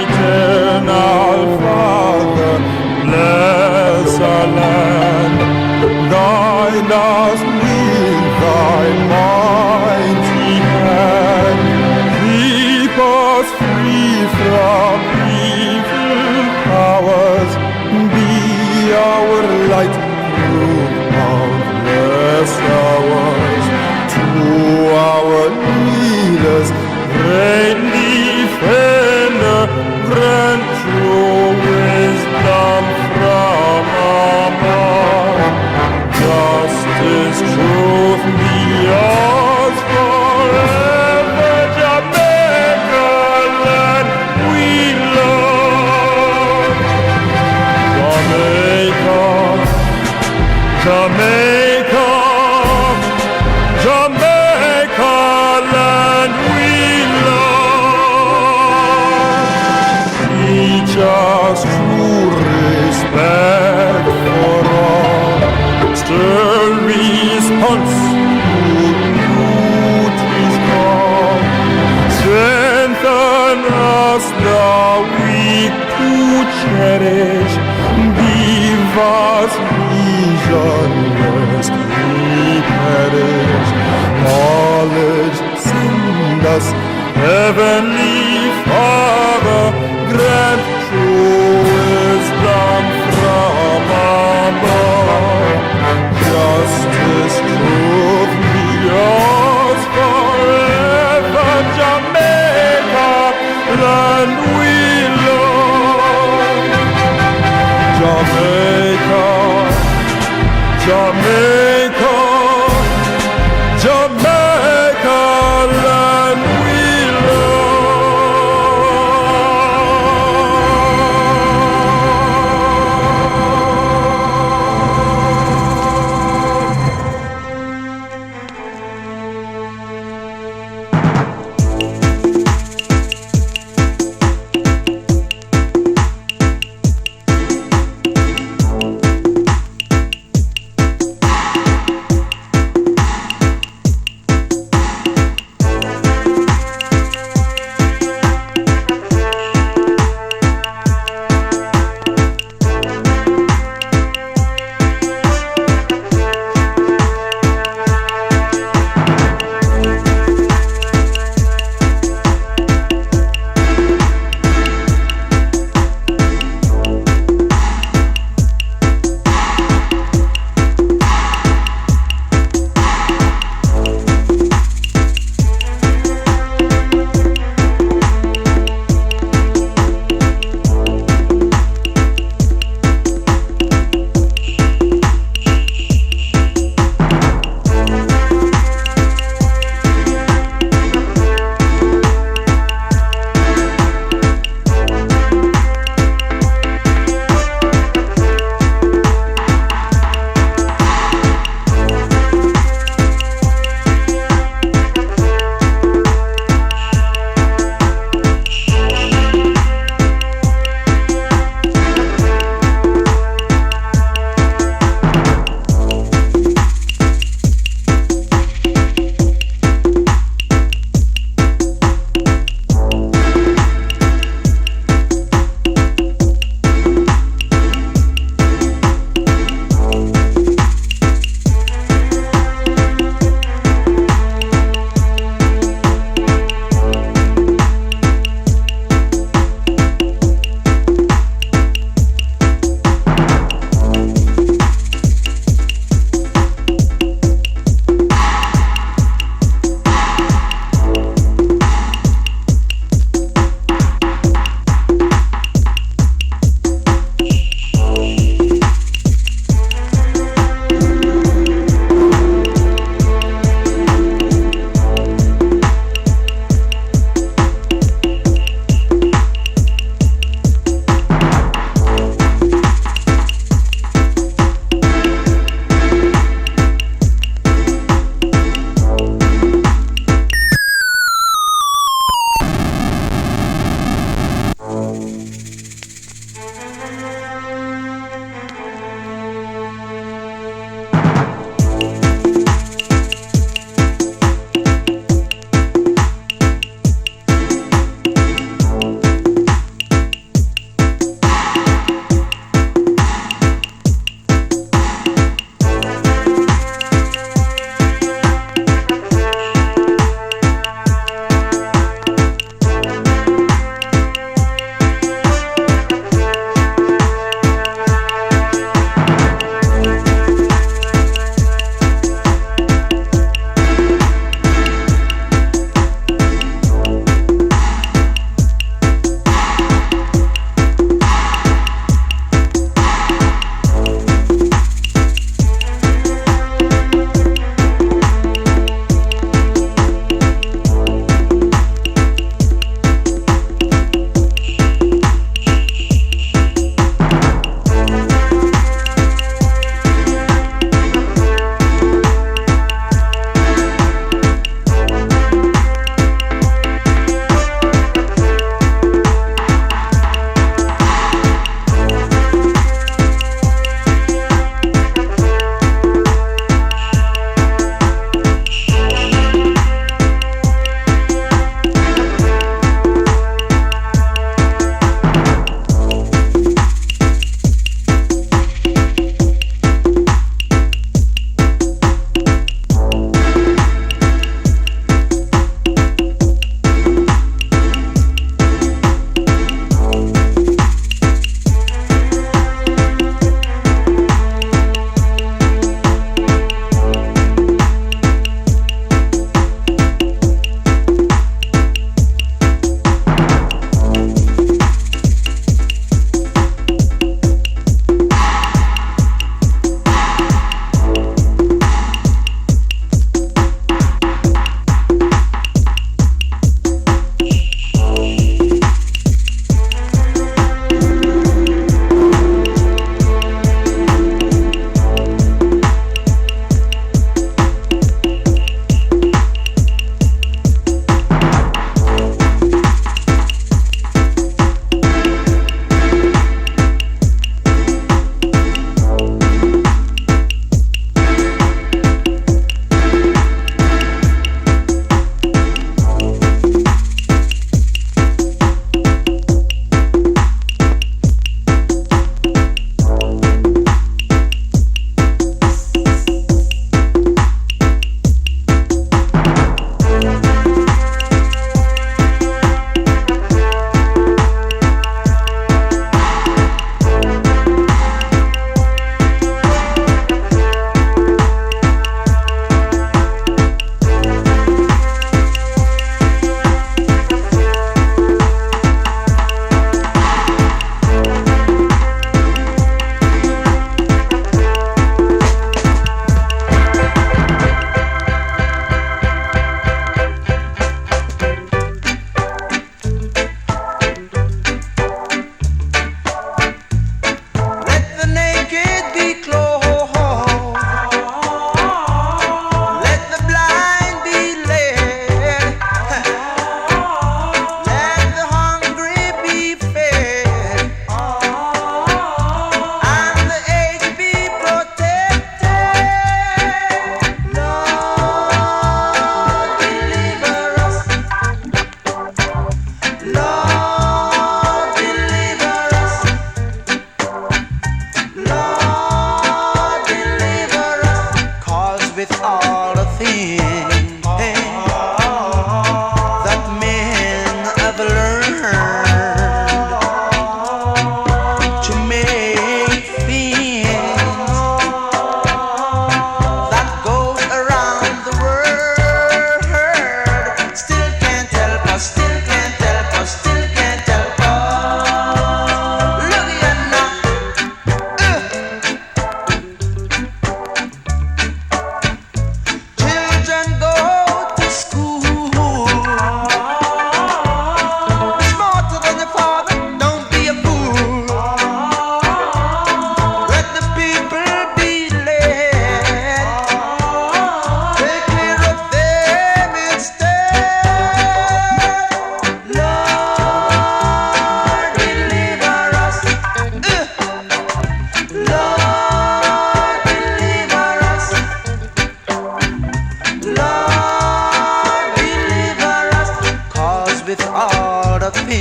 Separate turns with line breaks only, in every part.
eternal Father, bless our land. Guide us with thy mighty hand. Keep us free from evil powers. Be our light through countless hours. To our leaders, great defender, grant true wisdom from above. Justice, truth be ours forever. Jamaica, land we love. Jamaica, Jamaica, Jamaica, land we love. Teach us true respect for all. Stern response to duty's call. Strengthen us the weak to cherish. Give us vision lest we perish. Knowledge send us, Heavenly Father, grant true wisdom from above. Justice, truth be yours forever. Jamaica, land we love. Jamaica, Jamaica, Jamaica, land we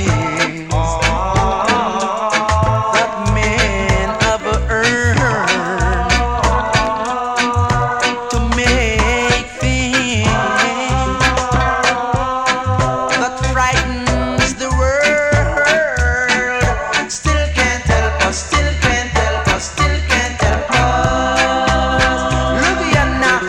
things that men have earned to make things that frightens the world still can't help us, still can't help us, still can't help us. Look here now.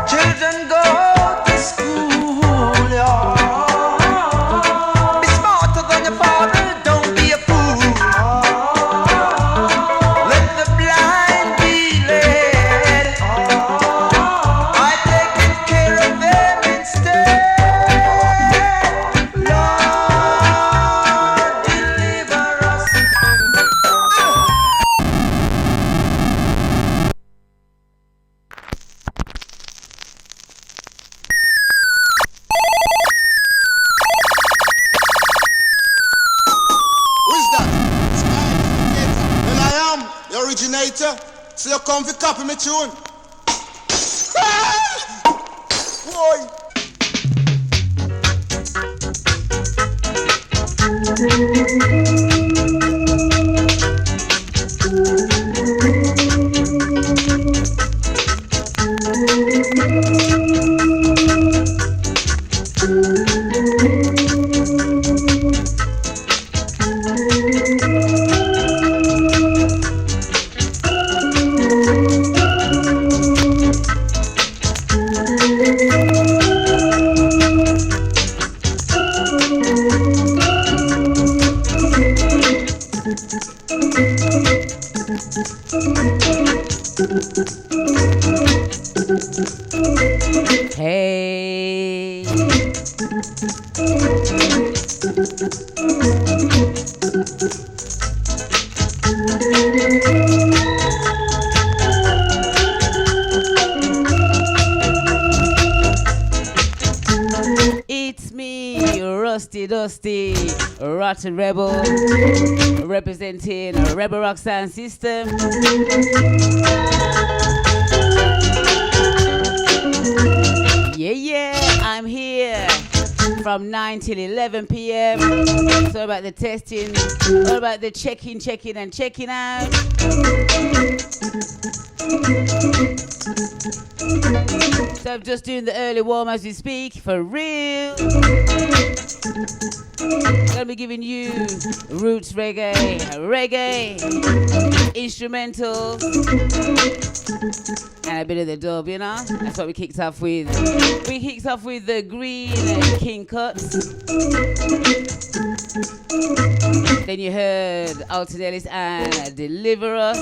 Children go to school, yeah. Be smarter than your father, don't be a fool. Let the blind be led. I taking care of them instead. Lord, deliver us.
Who is that? Sky Imitator. Well, I am the originator. So you come to copy me tune. Boy.
Hey. It's me, Rusty Dusty, Rotten Rebel, representing Rebel Rock Sound System. Yeah, I'm here from 9 till 11 p.m. It's all about the testing, all about the checking and checking out. So I'm just doing the early warm as we speak, for real. Gonna be giving you roots reggae, instrumentals, and a bit of the dub, you know? That's what we kicked off with. We kicked off with the Green King Cuts. Then you heard Alton and Deliver Us.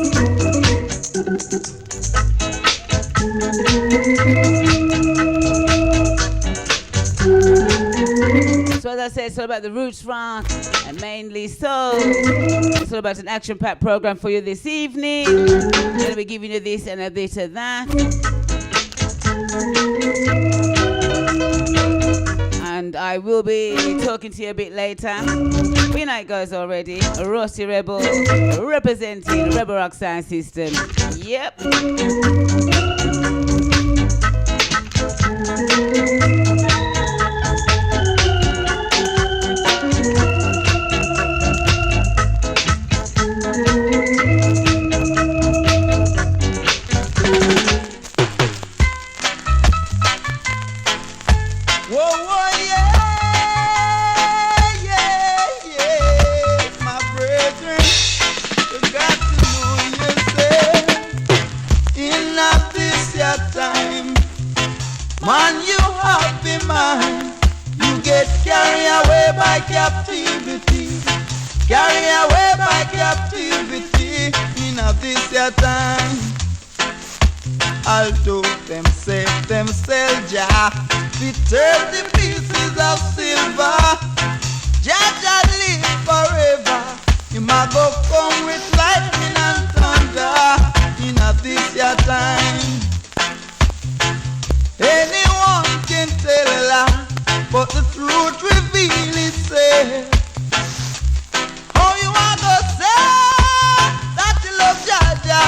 So as I said, it's all about the roots rock and mainly soul. It's all about an action-packed program for you this evening. I'm going to be giving you this and a bit of that. And I will be talking to you a bit later. We know it goes already. Rusty Rebel representing Rebel Rock Sound System. Yep.
Man, you have the mind. You get carried away by captivity. Carried away by captivity. In a this your time. Although them say themselves, Jah, the 30 pieces of silver. Jah live forever. You might go come with lightning and thunder. In a this your time. Anyone can tell a lie, but the truth reveal itself. Oh, you are gonna say that you love Jah Jah.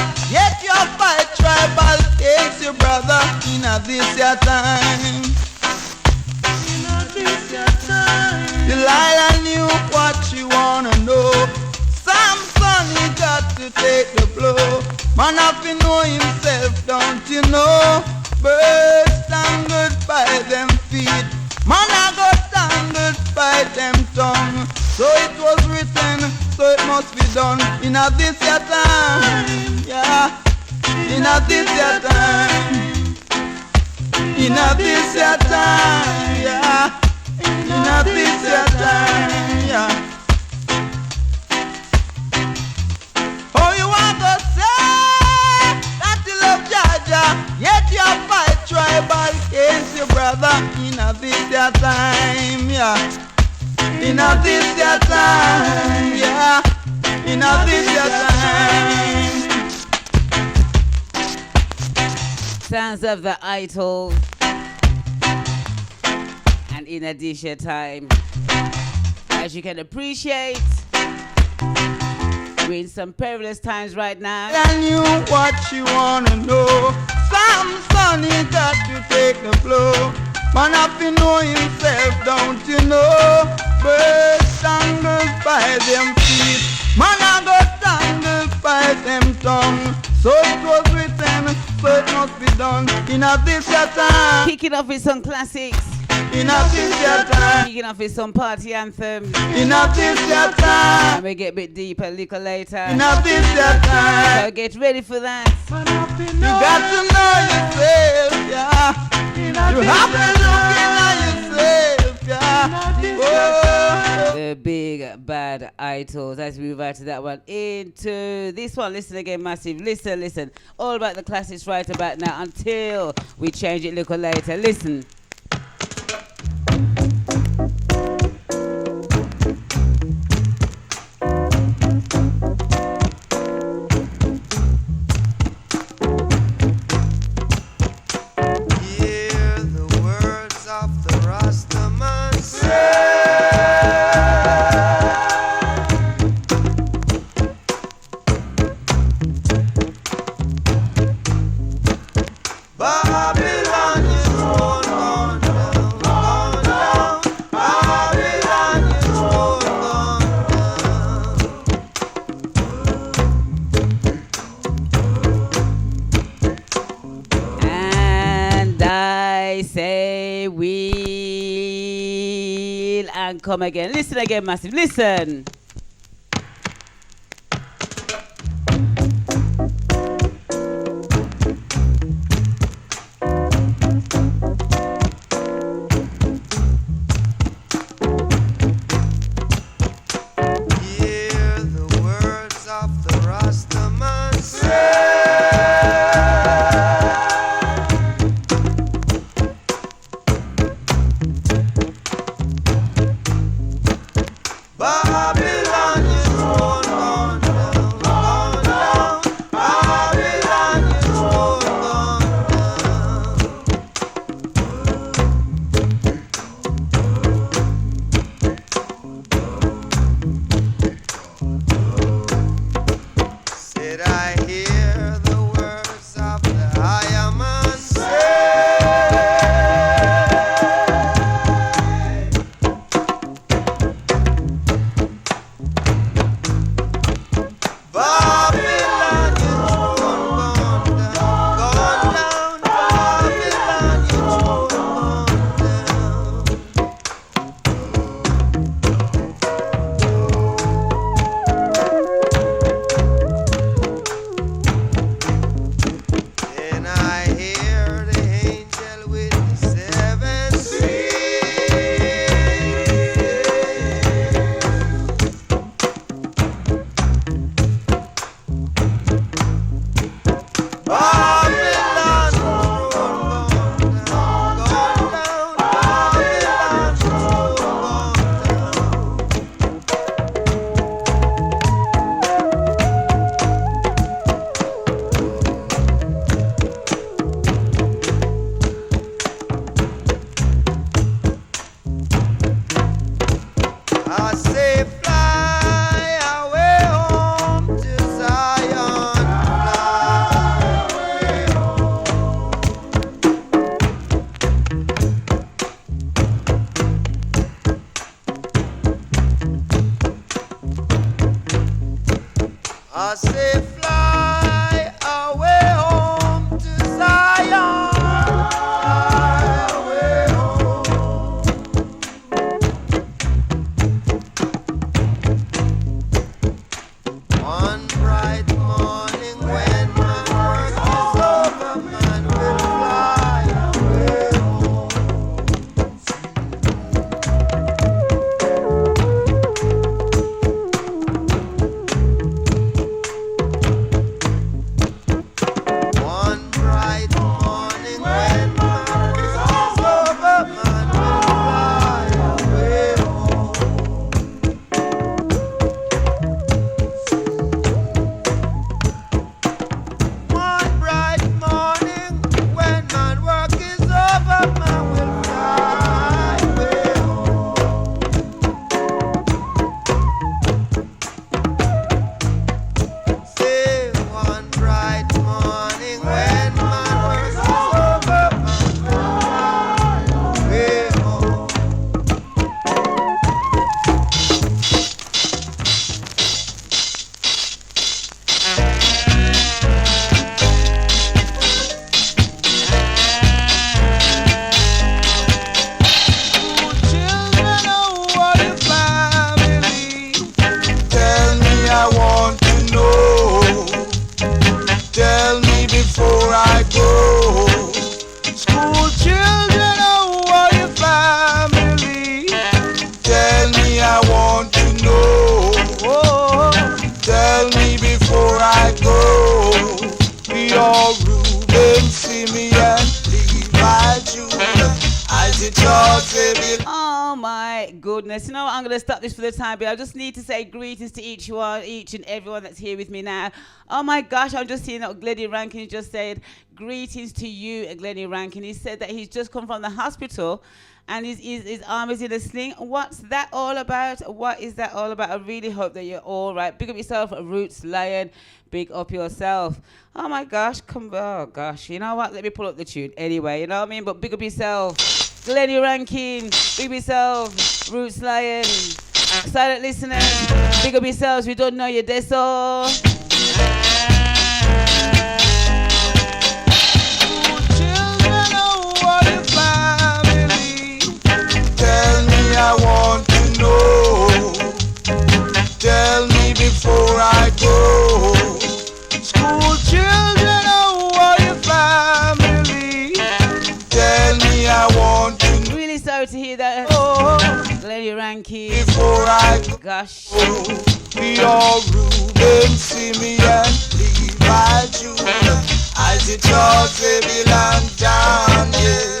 this your time. Delilah knew what she wanna know. Samson, he got to take the blow. Man have to know himself, don't you know? Birds tangled by them feet, man I got tangled by them tongue. So it was written, so it must be done. In a this your time, yeah. In a this your time. In a this your time, yeah. In a this your time, yeah. Oh, you want to say that you love Jaja, yet you fight tribal against your brother. In a this your time, yeah. In a this your time, yeah. In a this your time.
Sounds of the idol. And in a this your time. As you can appreciate, we're in some perilous times right now.
I knew what you wanna know. Samson, he got to take the blow. Man have to know himself, don't you know? Birds tangled by them feet, man I got tangled by them tongue. So it was written, so it must be done. In a this your time.
Kicking off with some classics.
In a this your time.
Kicking off with some party anthems.
In a this your time.
And we get a bit deeper a little later.
In a this your time.
So get ready for that.
You got to know yourself, yeah. You have to look in yourself, yeah. Oh.
The big bad idols. As we move out to that one into this one. Listen again, massive. Listen. All about the classics right about now until we change it a little later. Listen. Come again. Listen again, massive. Listen.
before I go. School children, how are your family? Tell me, I want to know. Tell me before I go. We all Reuben, Simeon, Levi, Judah, Isaac, George, Zebulun.
Oh my goodness. You know what? I'm going to stop this for the time being. I just need to say greetings to each and everyone that's here with me now. Oh my gosh, I'm just seeing that Glennie Rankin just said, greetings to you, Glennie Rankin. He said that he's just come from the hospital and his arm is in a sling. What's that all about? What is that all about? I really hope that you're all right. Big up yourself, Roots Lion. Big up yourself. Oh my gosh, oh gosh. You know what? Let me pull up the tune anyway. You know what I mean? But big up yourself, Glennie Rankin. Big up yourself, Roots Lion. Silent listeners, big up yourselves. We don't know you there, so.
I want to know. Tell me before I go. School children, how are your family? Tell me, I want to know.
Really sorry to hear that. Glennie Rankin.
Before I go.
Gosh.
We all Reuben, Simeon, Levi, Judah, Isaac, George, Zebulun, Daniel.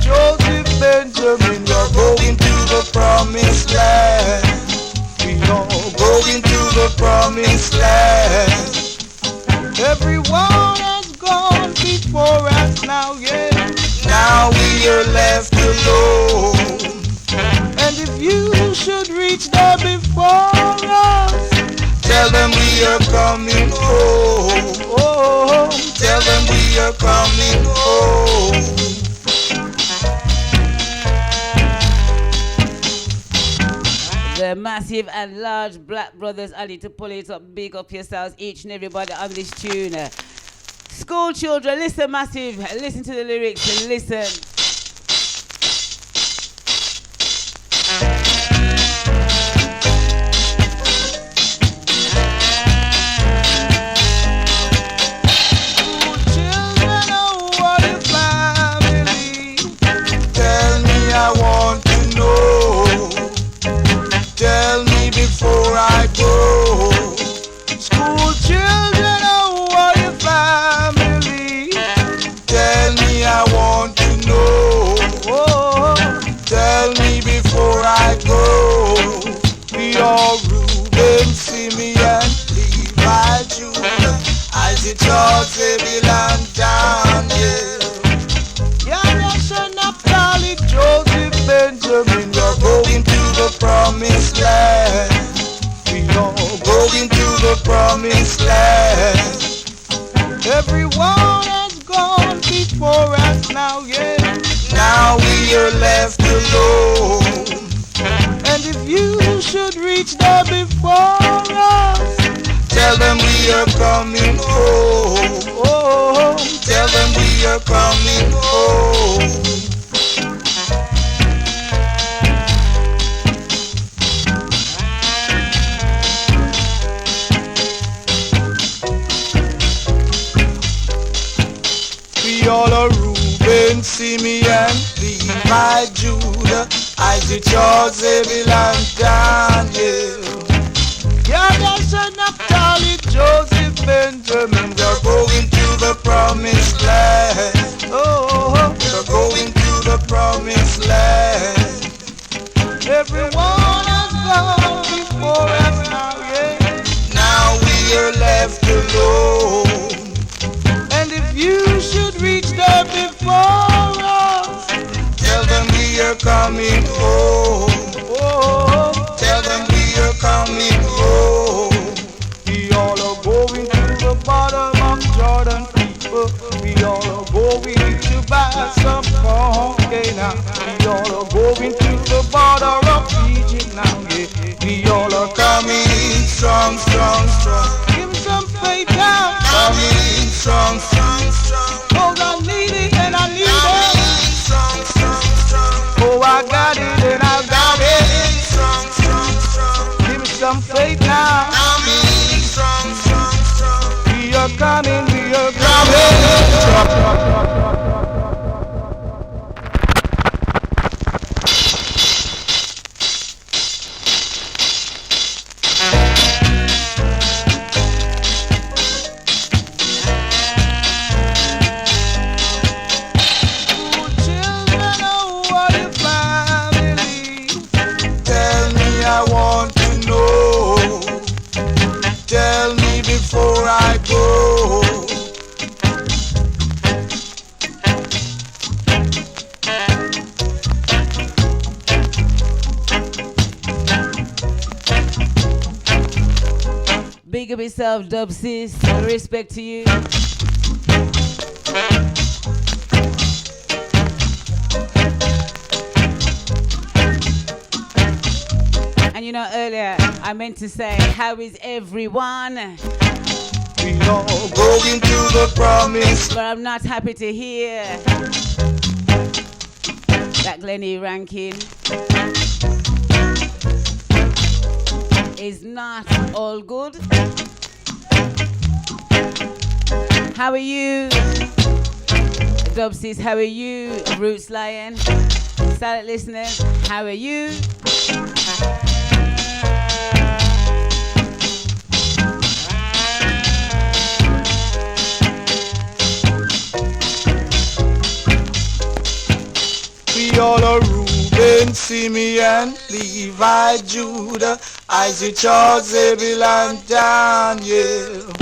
Joseph, Benjamin, we're going to the promised land. We are going to the promised land. Everyone has gone before us now, yeah. Now we are left alone. And if you should reach there before us, tell them we are coming home. Tell them we are coming home.
The massive and large black brothers, I need to pull it up. Big up yourselves, each and everybody on this tune. School children, listen, massive. Listen to the lyrics and listen.
Tell me before I go. School children, how are your family? Tell me, I want to know. Tell me before I go. We all Reuben, Simeon, Levi, Judah, Isaac, George, Zebulun, Daniel. Joseph, Benjamin, we're going to the promised land. We are going to the promised land. Everyone has gone before us now, yeah. Now we are left alone. And if you should reach there before us, tell them we are coming home. Tell them we are coming home. We all are Reuben, Simeon, Levi, Judah, Isaac, George, Zebulun, Daniel. That's enough, Naphtali, Joseph, Benjamin. We're going to the promised land. We're going to the promised land. Everyone has gone before us now, yeah. Now we are left alone. And if you should reach there before us, tell them we are coming home. Tell them we are coming home. We all are going to the bottom of Jordan, people. We all are going to buy some corn, okay, now. We all are going to the border of Egypt now, yeah. We all are coming strong, strong, strong. Give me some faith now. Coming strong, strong, strong. Oh, I need it and I need it. Strong, strong, strong. Oh, I got it and I got it. Strong, strong, strong. Give me some faith now. Coming strong, strong, strong.
are coming, we are coming.
Before I go,
big up yourself, Dubwise. Respect to you. And you know, earlier I meant to say, how is everyone?
we are going to the promise.
But I'm not happy to hear that Glennie Rankin is not all good. How are you, Dubwise? How are you, Roots Lion? Silent listeners, how are you?
We all are Reuben, Simeon, Levi, Judah, Isaac, Charles, Zebul, and Daniel.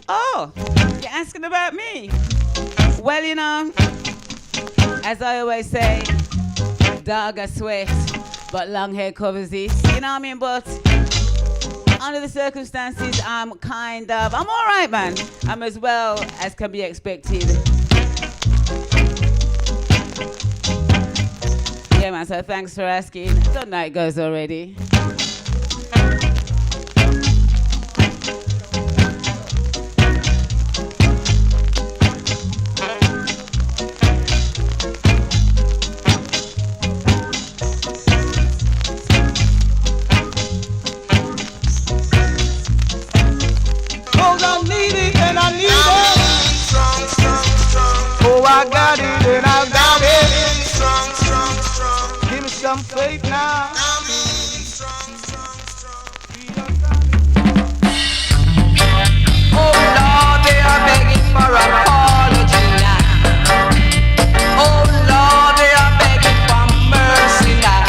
Oh, you're asking about me? Well, you know, as I always say, dog a sweat, but long hair covers it. You know what I mean? But under the circumstances, I'm all right, man. I'm as well as can be expected. Yeah, man, so thanks for asking. Don't know how it goes already.
I got it and I got it. Strong, strong, strong. Give me some faith now.
Oh Lord, they are begging for apology now. Oh Lord, they are begging for mercy now.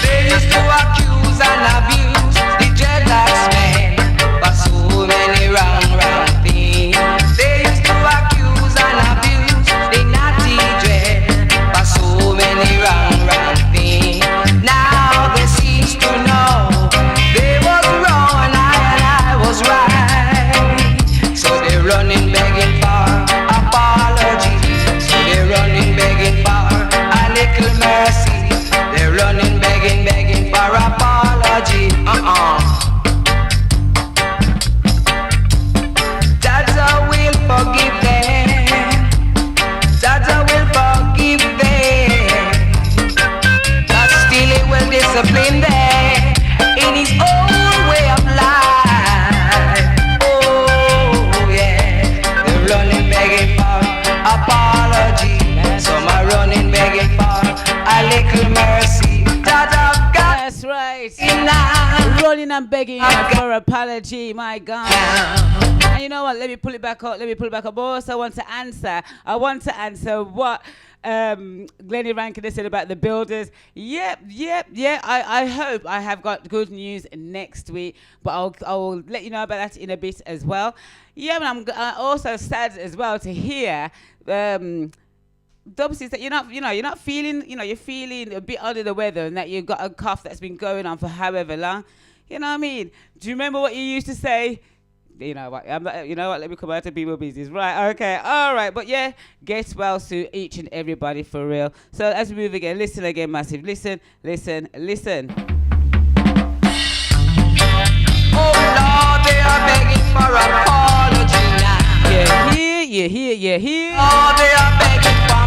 They used to accuse and abuse the dreadlocks men for so many wrong things. They used to accuse and abuse the naughty dread for so many wrong things. Now they seem to know they was wrong and I was right. So they're running begging for apology. So they're running begging for a little mercy. They're running begging for apology. Jaja will forgive them. Jaja will forgive them. But still he will discipline them in his own way of life. Oh yeah, they're running begging for apology. Some are running begging for a little mercy. Jaja got
That's right.
enough.
Rolling and begging for apology, my God. And you know what? Let me pull it back up. Also, I want to answer what Glennie Rankin has said about the builders. Yep. I hope I have got good news next week, but I'll let you know about that in a bit as well. Yeah, and I'm also sad as well to hear Dubwise that you're not feeling, you're feeling a bit under the weather and that you've got a cough that's been going on for however long. You know what I mean? Do you remember what you used to say? You know what? Let me come out to people business. Right, okay, all right. But yeah, get well soon, each and everybody, for real. So as we move again, listen again, massive. Listen.
Oh Lord, they are begging for apology now.
Yeah, here.
Oh, they are begging for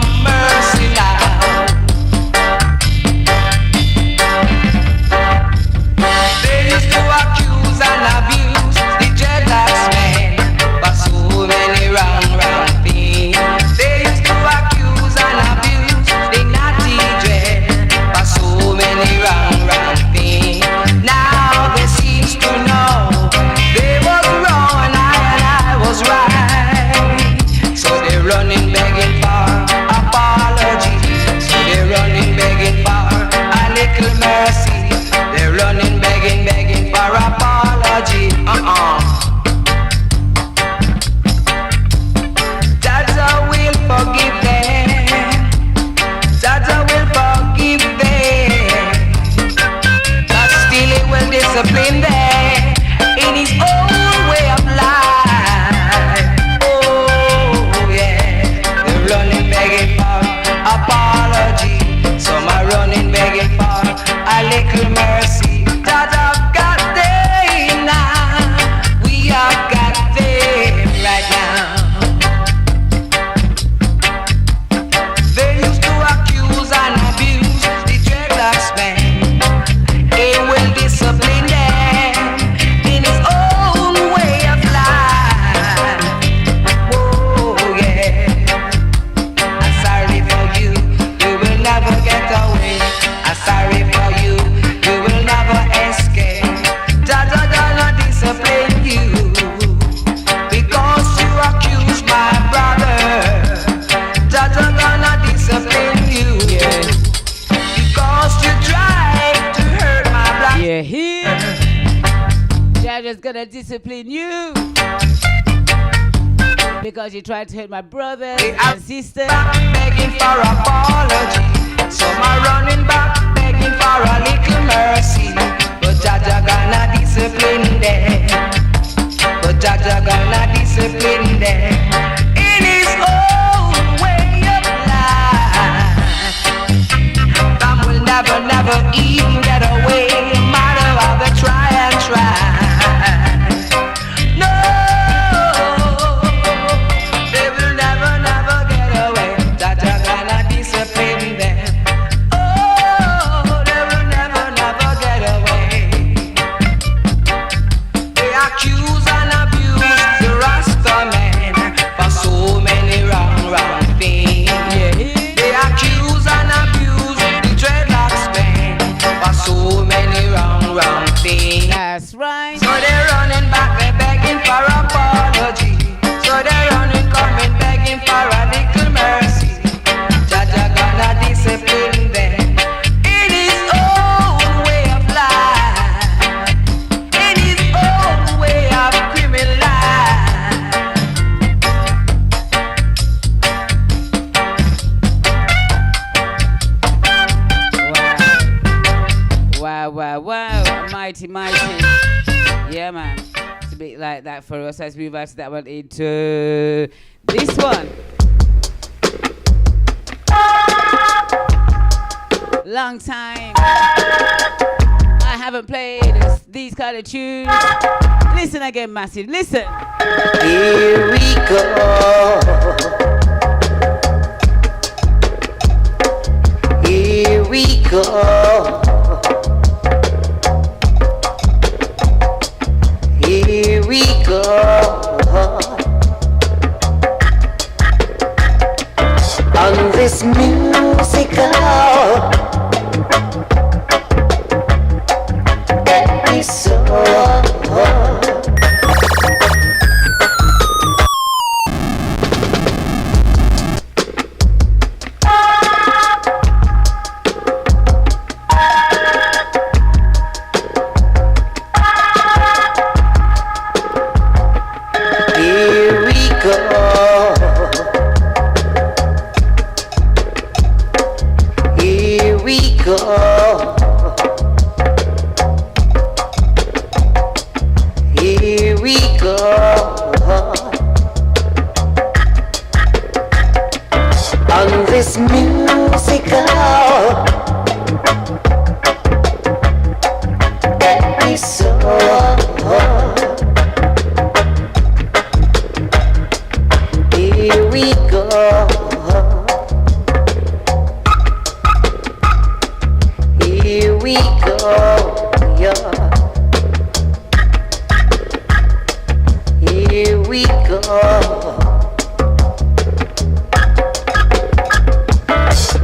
God's gonna discipline you because you tried to hurt my brother and sister.
Begging for apology. Some are running back, begging for a little mercy. But Jaja gonna discipline them. But Jaja gonna discipline them in his own way of life. Some will never, never even get away, no matter how they try and try. No, they will never, never get away. Jaja gonna discipline them. Oh, they will never, never get away. They accuse and abuse the Rasta man for so many wrong, wrong things. They accuse and abuse the dreadlocks man for so many wrong, wrong things.
That's right.
So they're running back, they're begging for apology. So they're running, coming, begging for a little mercy. Jaja gonna discipline them in his own way of life, in his own way of criminal life.
Wow, wow, wow. Mighty, mighty. Yeah, man. It's a bit like that for us as we move out to that one into this one. Long time I haven't played these kind of tunes. Listen again, Massive. Listen.
Here we go. Here we go. Here we go. On this musical episode. Here we go. Here we go. Here we go. On this musical episode. Here we go. Here we go. Yeah. Here we go.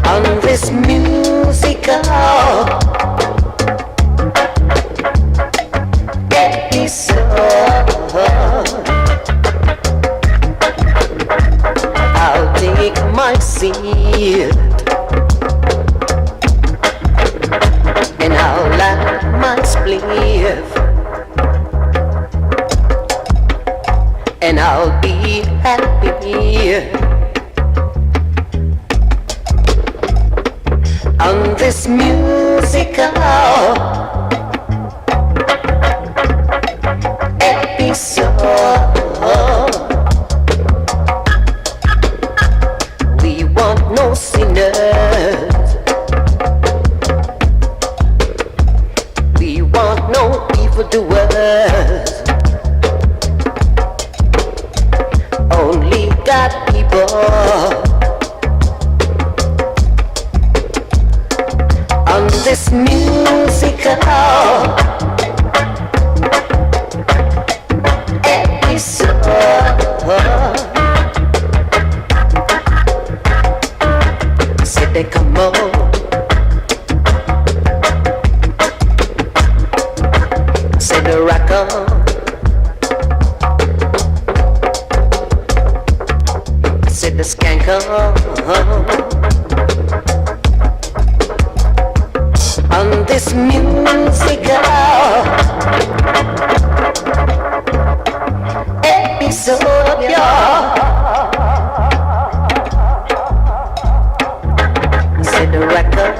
On this musical episode. I'll take my seat and I'll light my spliff and I'll be happy on this musical episode. We want no sinners. We want no evildoers. Only God people. On this musical episode. Say they come on. Say the rock on. Say the skank on. On this musical
yeah. Said the record.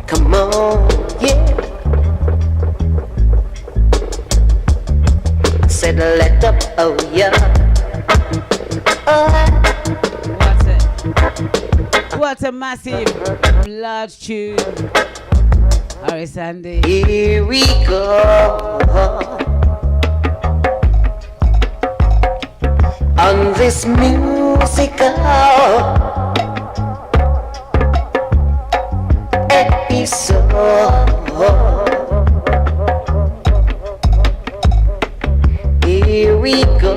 Come on, yeah. Said let up, oh yeah.
What a massive, large tune. Harry Sandy.
Here we go. On this musical episode. Here we go.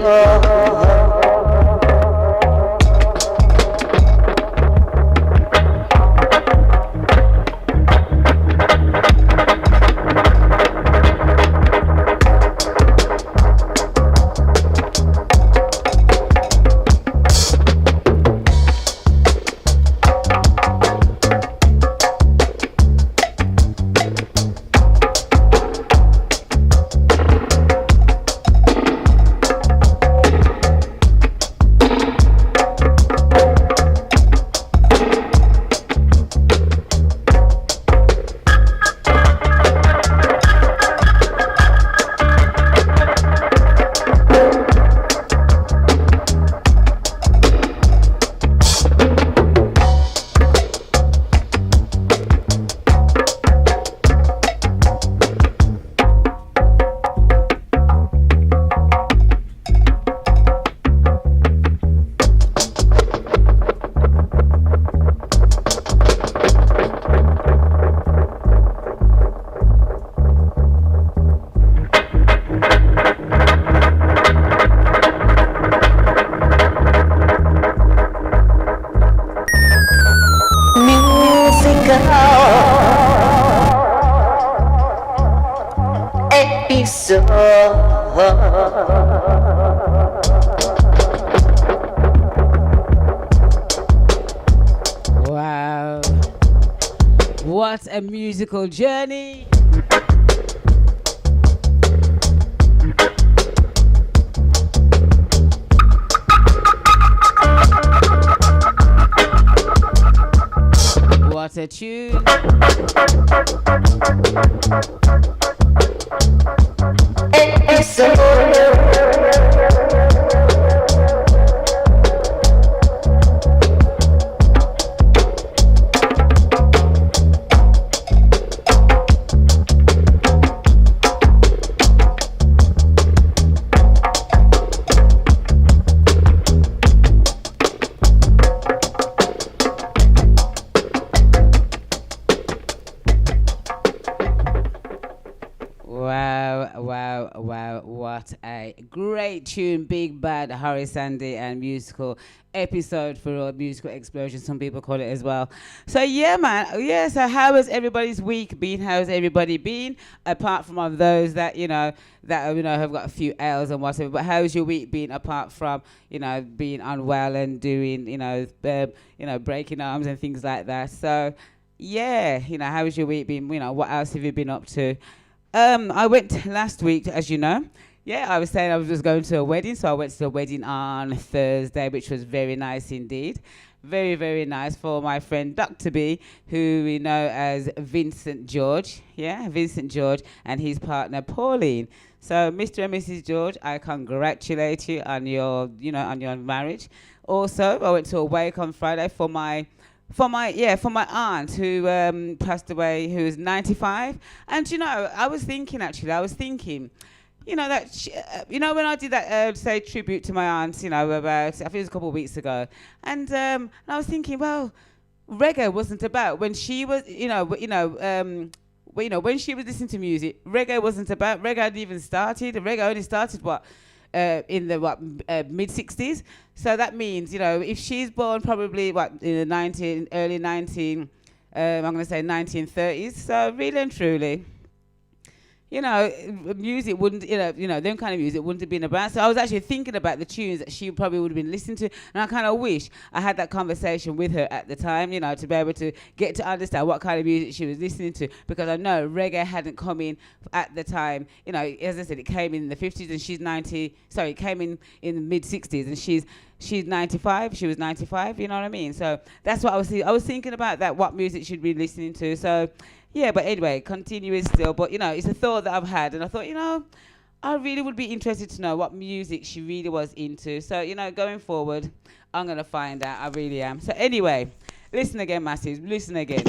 Wow. What a musical journey. What a tune. What a great tune, big bad Harry Sandy and musical episode for a musical explosion, some people call it as well. So yeah, man, yeah, so how has everybody's week been? How's everybody been? Apart from all those that, have got a few L's and whatever, but how's your week been apart from, being unwell and doing, breaking arms and things like that? So yeah, how has your week been? What else have you been up to? I went last week, as you know. Yeah, I was saying I was just going to a wedding, so I went to a wedding on Thursday, which was very nice indeed. Very, very nice for my friend Dr. B, who we know as Vincent George. Yeah, Vincent George and his partner Pauline. So, Mr. and Mrs. George, I congratulate you on your marriage. Also, I went to a wake on Friday for my aunt who passed away, who was 95. And I was thinking, when I did that tribute to my aunt, about, I think it was a couple of weeks ago, and I was thinking, well, reggae wasn't about when she was, when she was listening to music, reggae wasn't about. Reggae hadn't even started. Reggae only started in the mid 60s. So that means, if she's born probably in the early 1930s. So really and truly, you know, music wouldn't, them kind of music wouldn't have been about. So I was actually thinking about the tunes that she probably would have been listening to, and I kind of wish I had that conversation with her at the time, to be able to get to understand what kind of music she was listening to, because I know reggae hadn't come in at the time. As I said, it came in the 50s, and she's 90. Sorry, it came in the mid 60s, and she's 95. She was 95. You know what I mean? So that's what I was thinking about that. What music she'd be listening to. So. Yeah, but anyway, continuing still. But, it's a thought that I've had. And I thought, I really would be interested to know what music she really was into. So, going forward, I'm going to find out. I really am. So anyway, listen again, Masses. Listen again.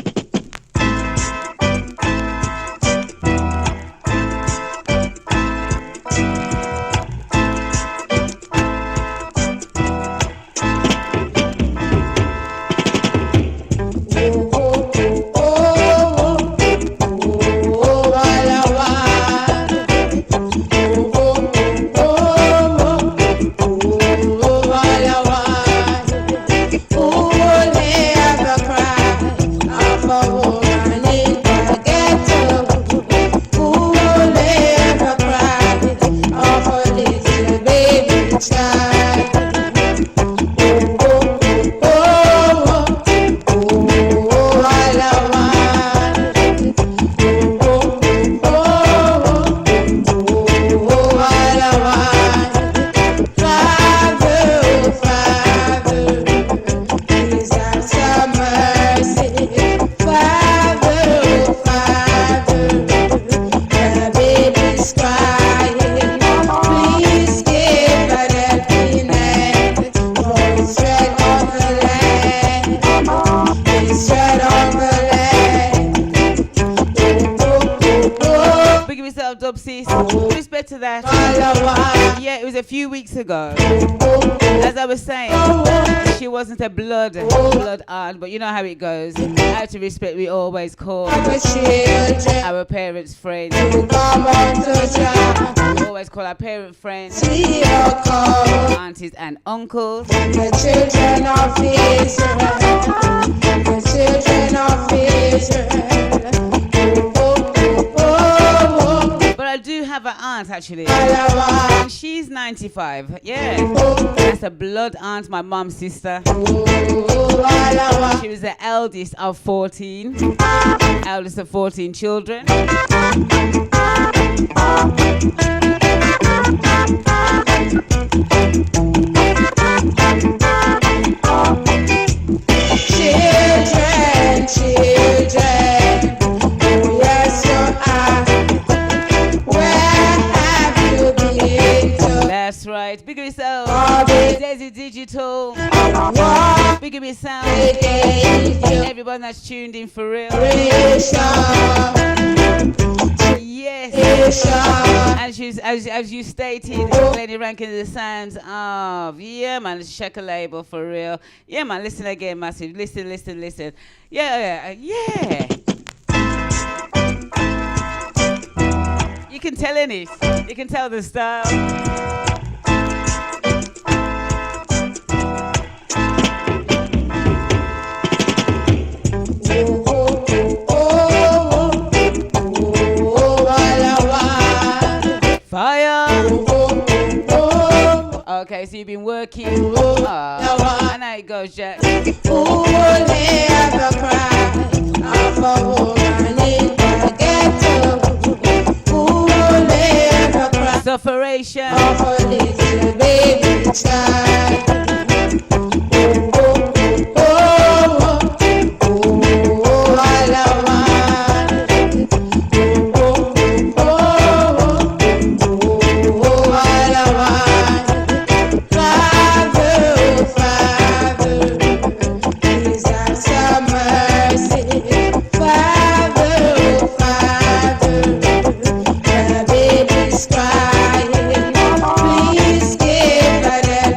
Respect to that. Yeah, it was a few weeks ago. As I was saying, she wasn't a blood aunt, but you know how it goes. Out of respect, we always call our parents friends. We always call our parent friends aunties and uncles. The children of Israel. The children of Israel. I do have an aunt actually. And she's 95. Yeah. That's a blood aunt, my mom's sister. She was the eldest of 14. Eldest of 14 children. Children. Yes, you are. That's right. Big up yourself. Desi Digital. Big up yourself. Everyone that's tuned in for real. Yes. As you stated, Lady ranking the sounds of, yeah, man, check a label for real. Yeah, man, listen again, massive. Listen. Yeah. You can tell in it. You can tell the style. Fire. Okay, so you've been working. I know it goes, Jack. Who will never cry of a woman in the ghetto? Who will never cry sufferation of a little baby child? Please give her that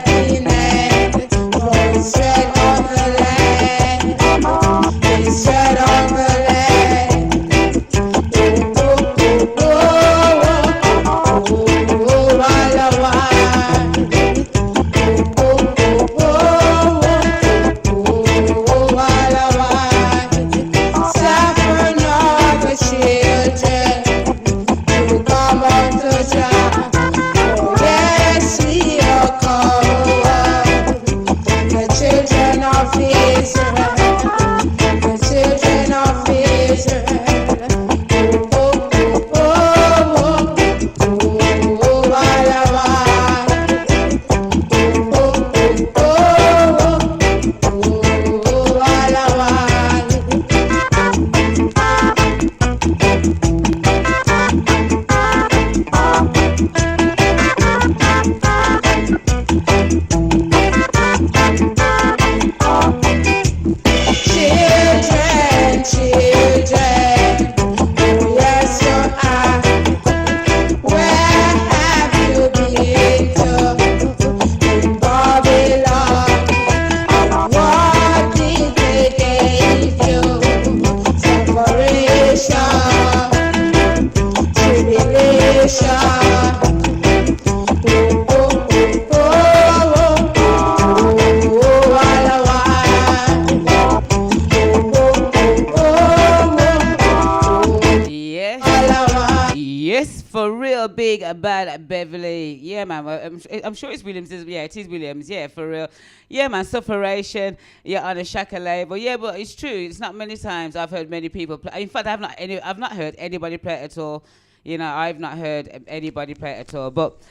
Big Bad Beverly. Yeah, man. Well, I'm sure it's Williams. Yeah, it is Williams. Yeah, for real. Yeah, man. Sufferation. Yeah, on a Shaka label. Yeah, but it's true. It's not many times I've heard many people play. In fact, I've not heard anybody play it at all. You know, I've not heard anybody play it at all. But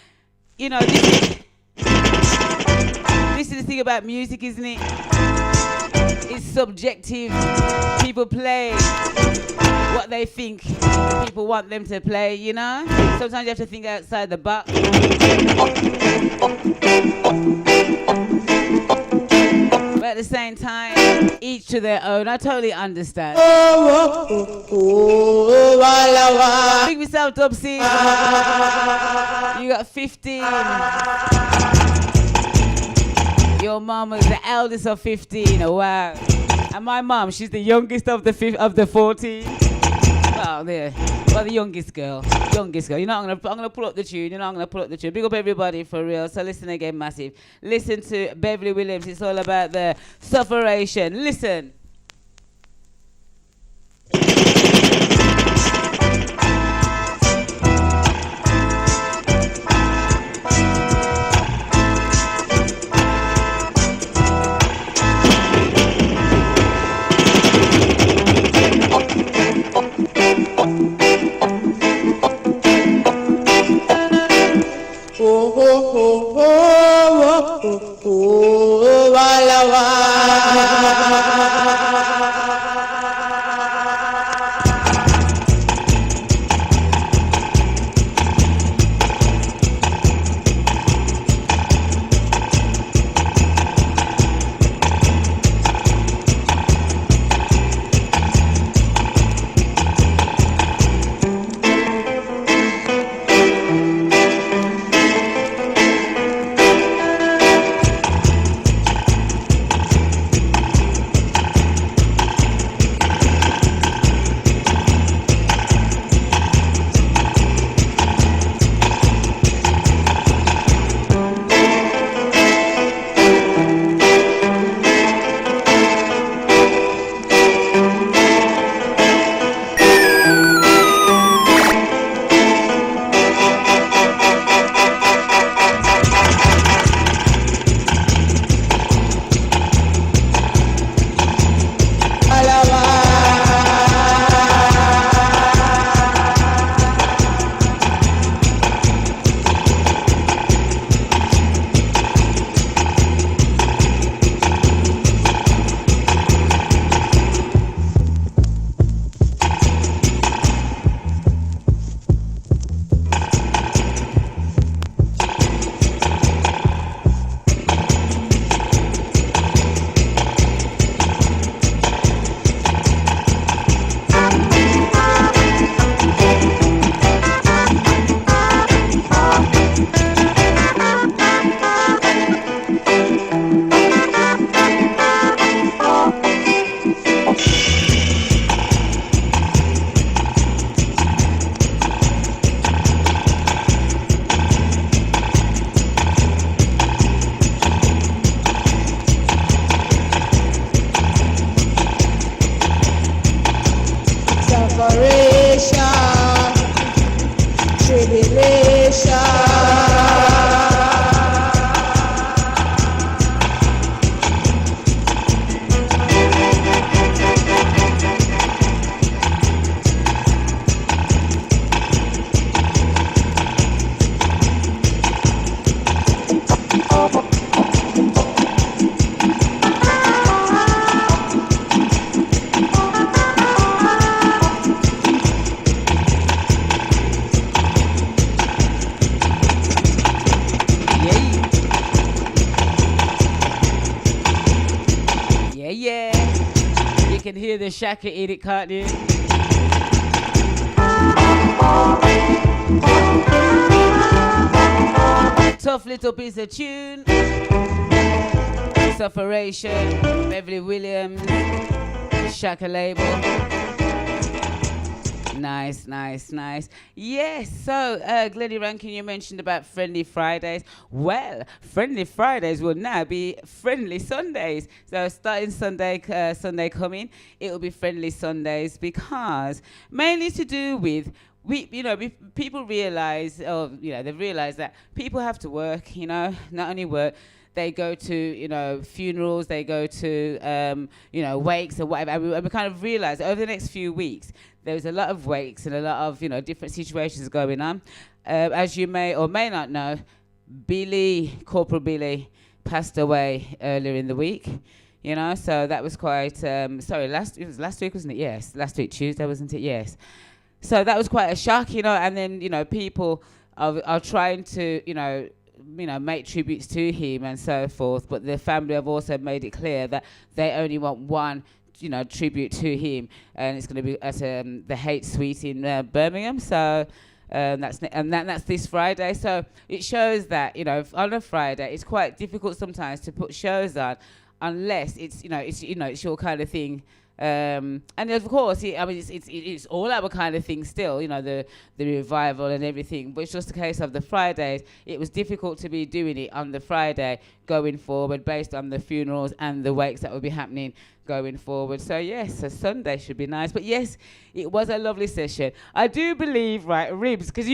you know, this is the thing about music, isn't it? It's subjective. People play what they think people want them to play, you know? Sometimes you have to think outside the box. But at the same time, each to their own. I totally understand. Big yourself, Dubsy. You got 15. Your mom is the eldest of 15. Oh, wow. And my mom, she's the youngest of the 14. Well, there. Well, the youngest girl. You know, I'm gonna pull up the tune. Big up everybody for real. So listen again, massive. Listen to Beverly Williams. It's all about the sufferation. Listen. The Shaka in it, can't you? Tough little piece of tune. Sufferation, Beverly Williams, Shaka label. Nice. Yes, so Glennie Rankin, you mentioned about Friendly Fridays. Well, Friendly Fridays will now be Friendly Sundays. So starting Sunday coming, it will be Friendly Sundays because mainly to do with people realize, they've realized that people have to work, not only work, they go to, funerals, they go to, wakes or whatever. And we kind of realized over the next few weeks, there's a lot of wakes and a lot of, different situations going on. As you may or may not know, Corporal Billy, passed away earlier in the week. So that was quite, it was last week, wasn't it? Yes, last week, Tuesday, wasn't it? Yes. So that was quite a shock, and then, people are trying to, make tributes to him and so forth, but the family have also made it clear that they only want one, tribute to him, and it's going to be at the Hate Suite in Birmingham. So that's this Friday. So it shows that, on a Friday, it's quite difficult sometimes to put shows on unless it's your kind of thing. And of course, it's all our kind of thing still, the revival and everything. But it's just a case of the Fridays. It was difficult to be doing it on the Friday going forward based on the funerals and the wakes that will be happening going forward. So yes, a Sunday should be nice. But yes, it was a lovely session. I do believe, right, Ribs, Glennie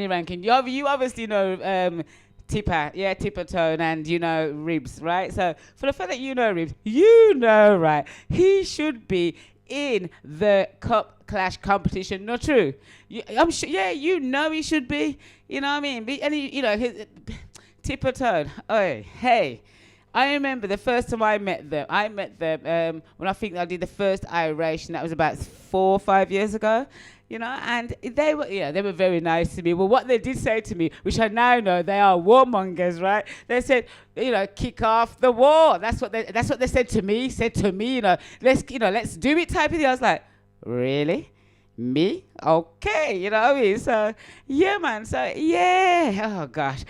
Rankin, you obviously know Tipper Tone and Ribs, right? So for the fact that Ribs, right, he should be in the Cup Clash competition, not true? I'm sure, he should be, you know what I mean? And Tipper Tone, hey, I remember the first time I met them when I think I did the first Iration, that was about 4 or 5 years ago. And they were very nice to me. Well, what they did say to me, which I now know they are warmongers, right? They said, kick off the war. That's what they said to me. Let's do it type of thing. I was like, really? Me? Okay, you know what I mean? So, yeah, man. So, yeah. Oh, gosh.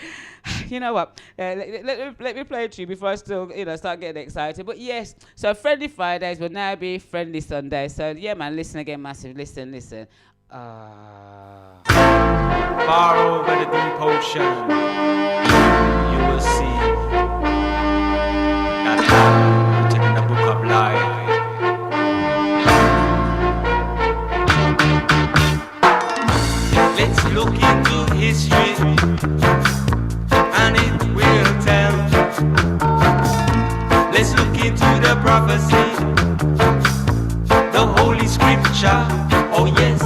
You know what? Let me play it to you before I still, start getting excited. But yes, so Friendly Fridays will now be Friendly Sundays. So, yeah, man, listen again, massive. Listen.
Far over the deep ocean, you will see that written in the book of life. Let's look into history, and it will tell. Let's look into the prophecy, the Holy Scripture, oh yes.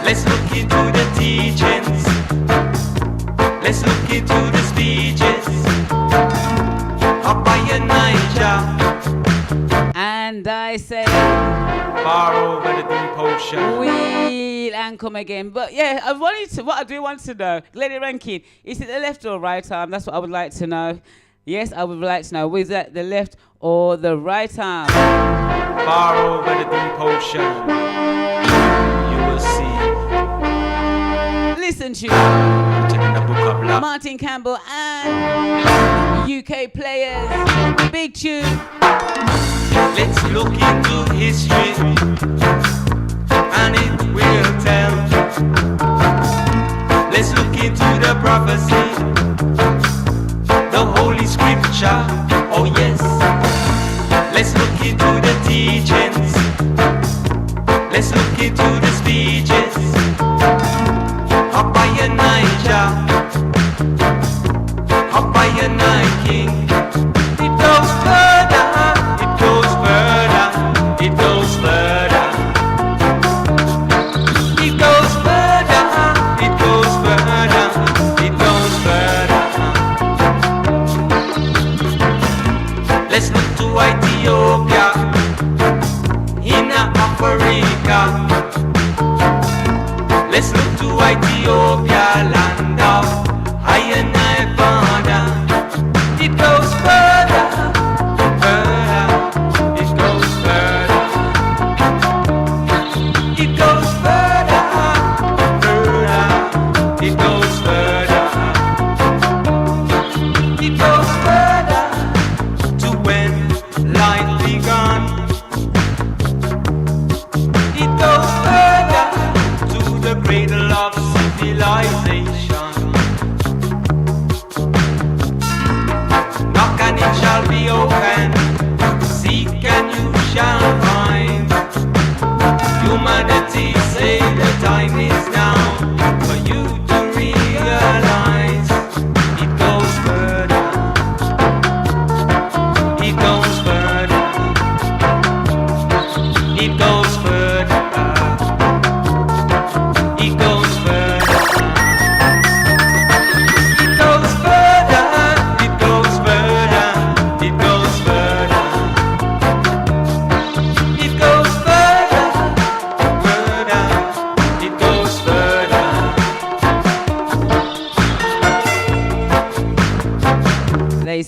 Let's look into the teachings, let's look into the speeches up by your Niger.
And I say,
far over the deep ocean,
we'll and come again. But yeah, what I do want to know, Glennie Rankin, is it the left or right arm? That's what I would like to know. Yes, I would like to know, was that the left or the right arm?
Far over the deep ocean, you will see.
Listen to
in the book of life.
Martin Campbell and UK players. Big tune.
Let's look into history, and it will tell. Let's look into the prophecy, the Holy Scripture, oh yes. Let's look into the teachings, let's look into the speeches up by your Niger, up by your Niger King. It goes further, it goes further, it goes further. It goes further, it goes further, it goes further. Let's look to Ethiopia, in Africa.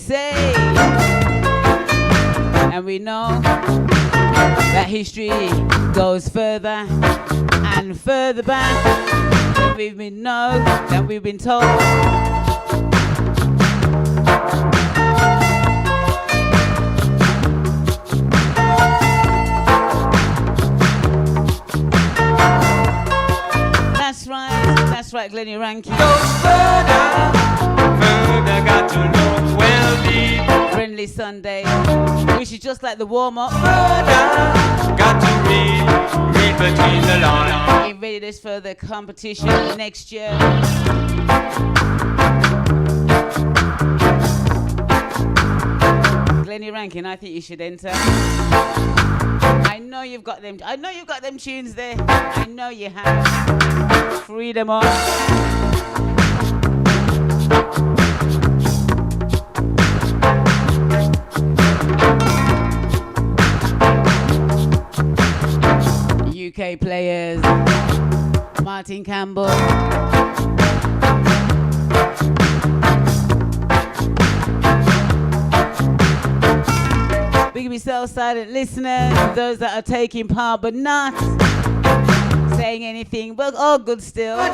say. And we know that history goes further and further back than we've been known, than we've been told. That's right, Glennie Rankin.
Goes further, further, got to look well deep.
Friendly Sunday, which is just like the warm-up.
Further, got to read between the lines.
Get ready for the competition next year. Glennie Rankin, I think you should enter. I know you've got them. I know you've got them tunes there. I know you have. Free them up. UK players, Martin Campbell. Big yourself, silent listeners, those that are taking part but not saying anything, but all good still. You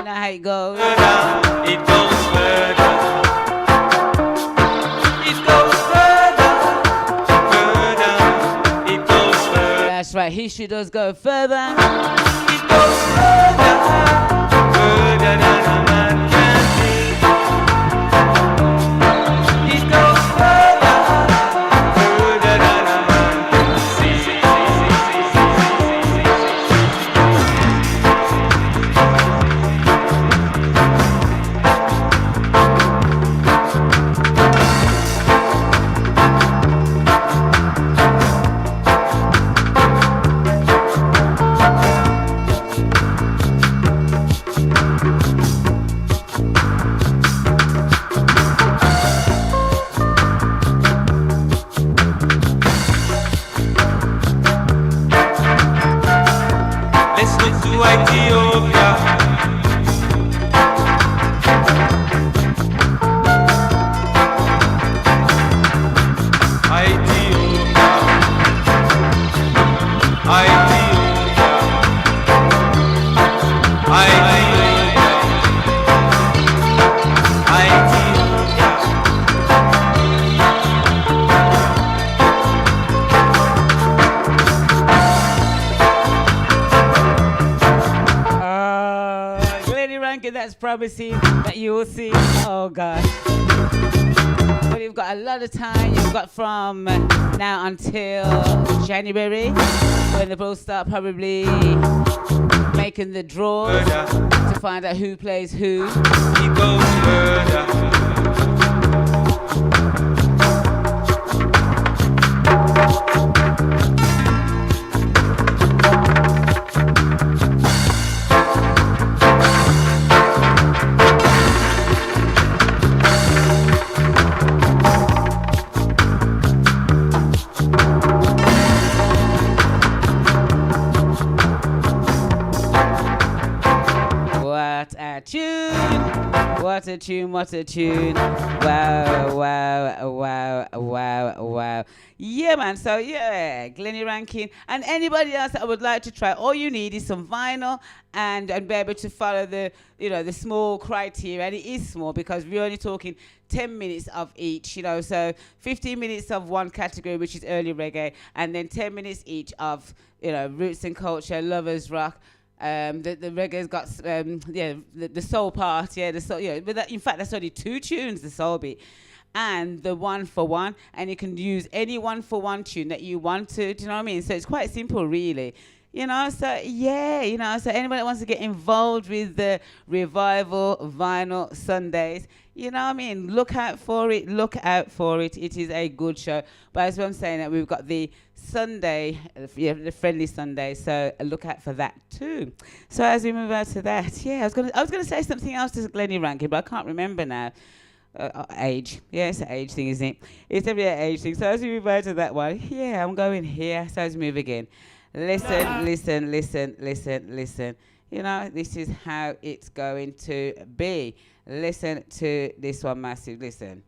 know how it goes.
It goes further. It goes further. Further. It goes further.
That's right, history does go further.
It goes further. Further than a man can see. It goes further. Further than a man can see.
Promising that you will see. Oh gosh. But you've got a lot of time. You've got from now until January, when they both start probably making the draws to find out who plays who.
He goes further.
What a tune, what a tune. Wow, wow, wow, wow, wow. Yeah, man. So, yeah, Glennie Rankin. And anybody else that would like to try, all you need is some vinyl and be able to follow the, the small criteria. And it is small because we're only talking 10 minutes of each, so 15 minutes of one category, which is early reggae, and then 10 minutes each of, roots and culture, lovers rock. The reggae's got the soul part, the soul, but that, in fact, that's only 2 tunes, the soul beat, and the 1-for-1, and you can use any 1-for-1 tune that you want to. Do you know what I mean? So it's quite simple, really. So yeah, so anybody that wants to get involved with the Revival Vinyl Sundays, you know what I mean? Look out for it. It is a good show. But as I'm saying, that we've got the Sunday, the friendly Sunday. So look out for that too. So as we move out to that, I was gonna say something else to Glennie Rankin, but I can't remember now. Age, it's an age thing, isn't it? It's definitely an age thing. So as we move out to that one, I'm going here. So as we move again, listen. This is how it's going to be. Listen to this one, massive. Listen.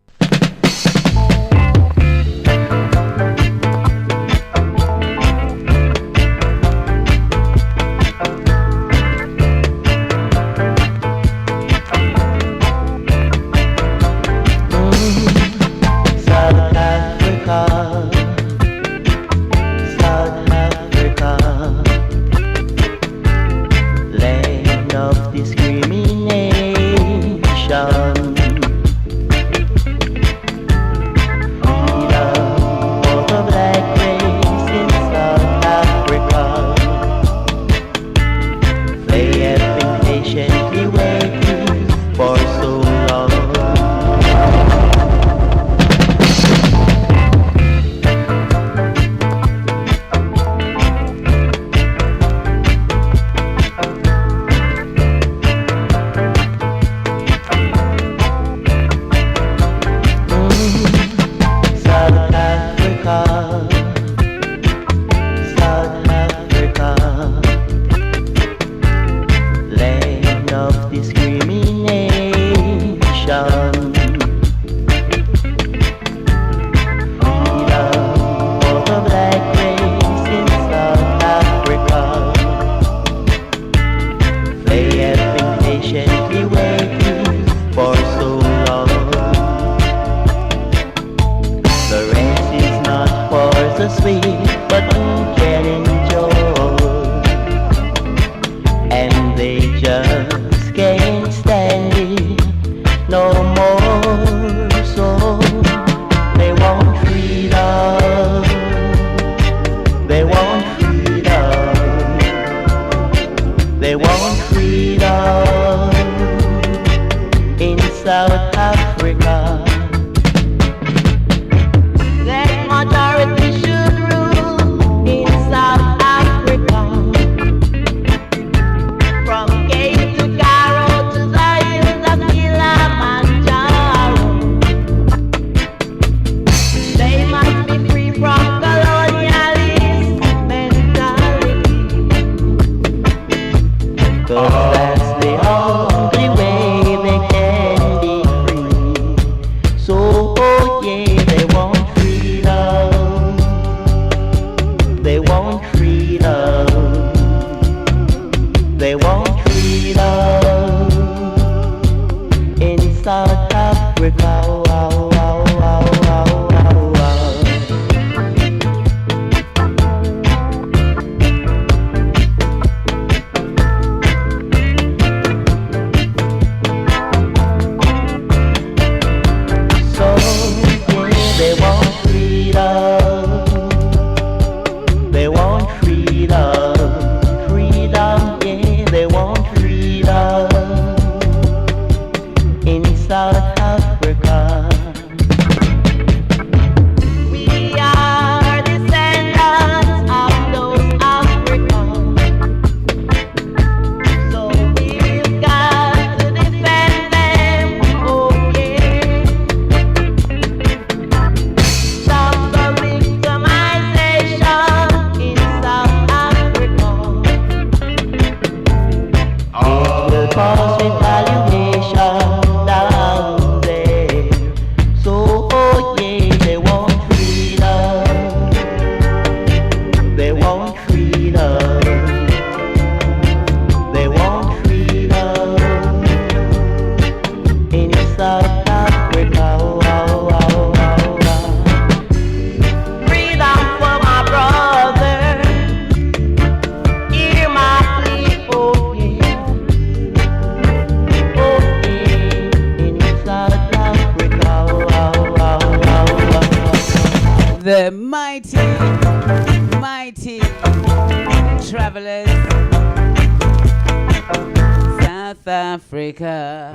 the mighty, mighty travelers, South Africa.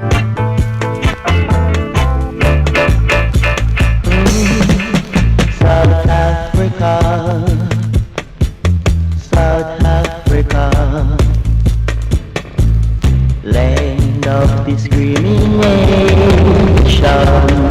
South Africa, South Africa, land of discrimination.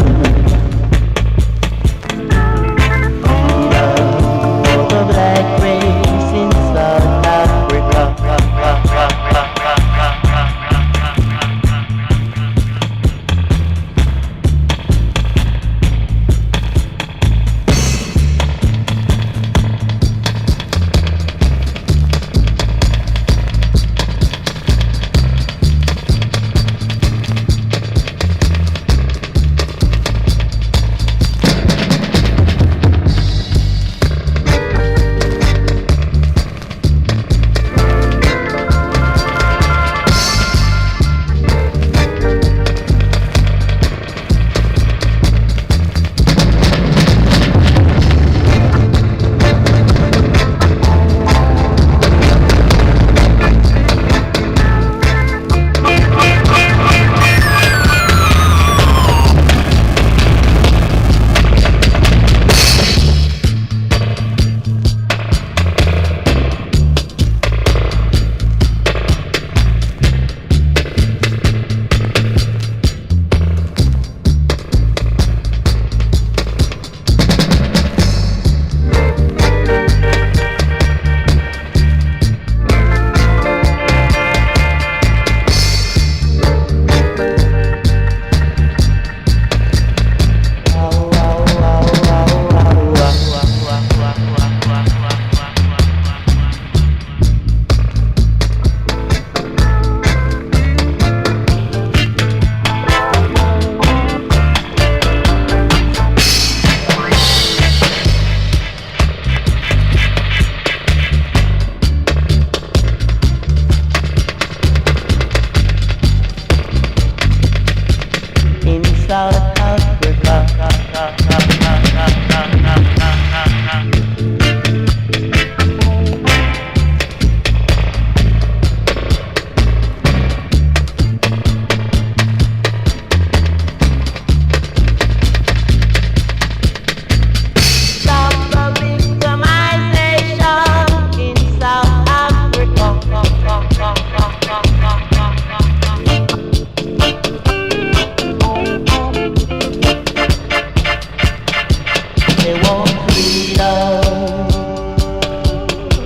South Africa.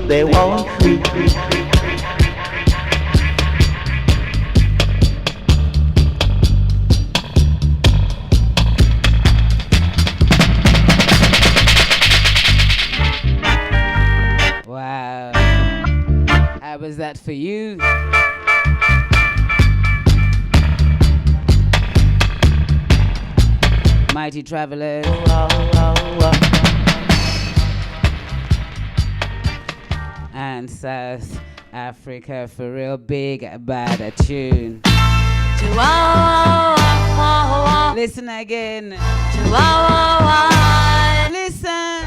They won't free.
Wow. How was that for you? Mighty travelers. And South Africa for real big bad tune. Listen again. Listen.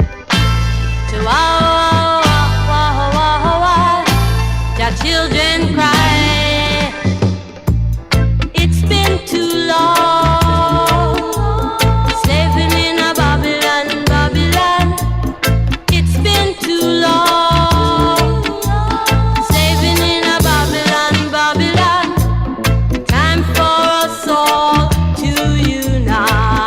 The children cry. It's been too long. Slaving in a Babylon, Babylon. It's been too long. Slaving in a Babylon, Babylon. Time for us all to unite.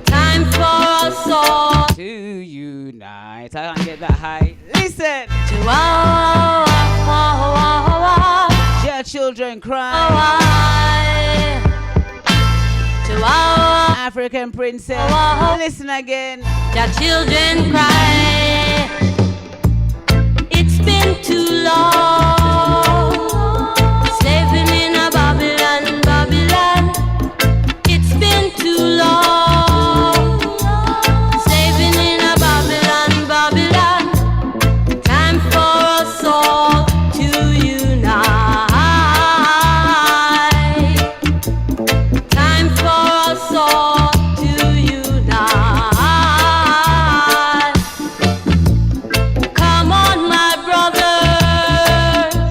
Time for us all
to unite. I can't get that high. Listen. Your children cry. African princess. Listen again.
Your children cry. It's been too long. Slaving in a Babylon, Babylon. It's been too long. Slaving in a Babylon, Babylon. Time for us all to unite. Time for us all to unite. Come on, my brothers.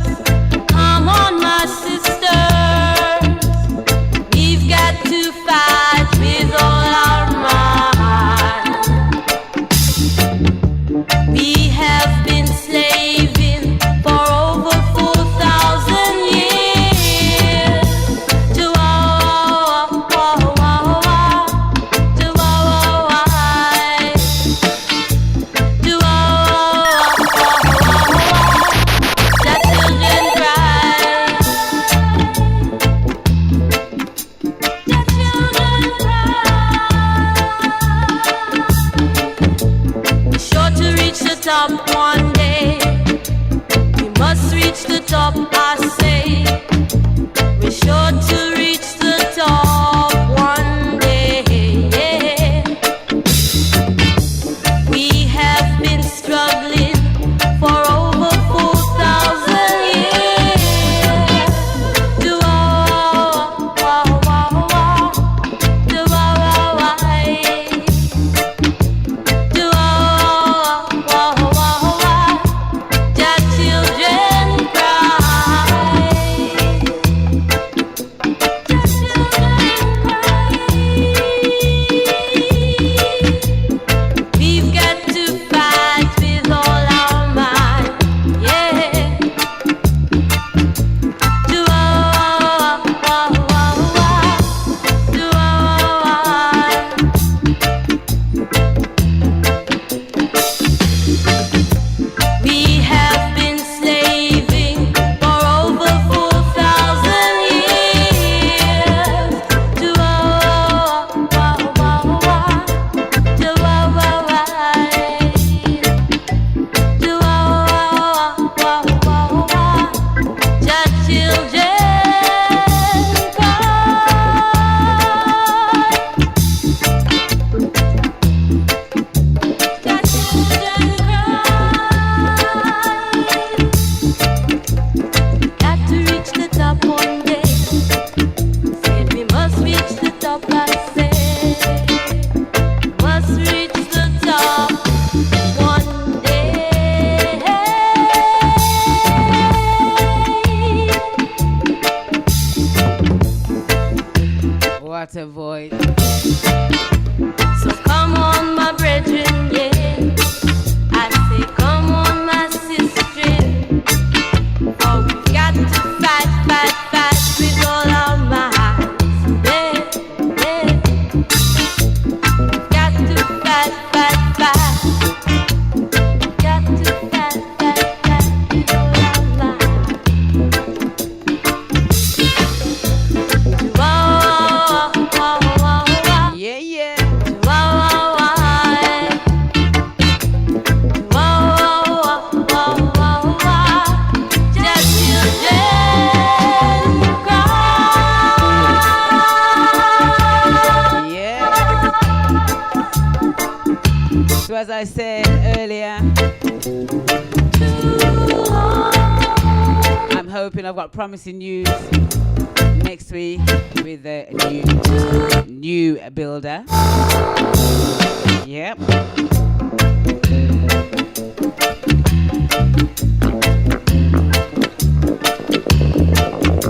What a voice.
So come on, my brethren, yeah. I say, come on, my sister. For we got to fight, fight, fight with all our minds. Yeah, yeah. Got to fight, fight, fight. Got to fight, fight, fight with all our minds. Wow, wow, wow, wow.
Yeah, yeah.
Wow, wow, wow. Wow, wow, wow, wow, wow. Just children cry.
Yeah. So as I said earlier, I'm hoping I've got promising news next week with a new builder. Yep.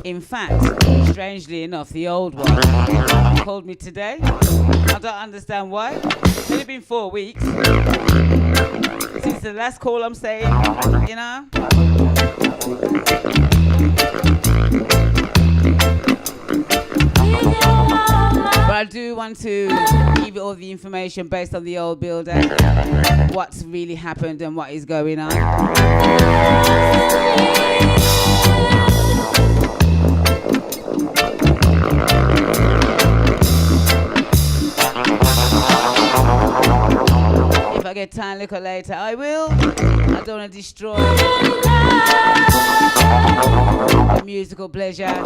In fact, strangely enough, the old one called me today. I don't understand why. It's only been 4 weeks since the last call, I'm saying, you know. But I do want to give you all the information based on the old builder, what's really happened and what is going on. If I get time a little later, I will. I don't want to destroy the musical pleasure.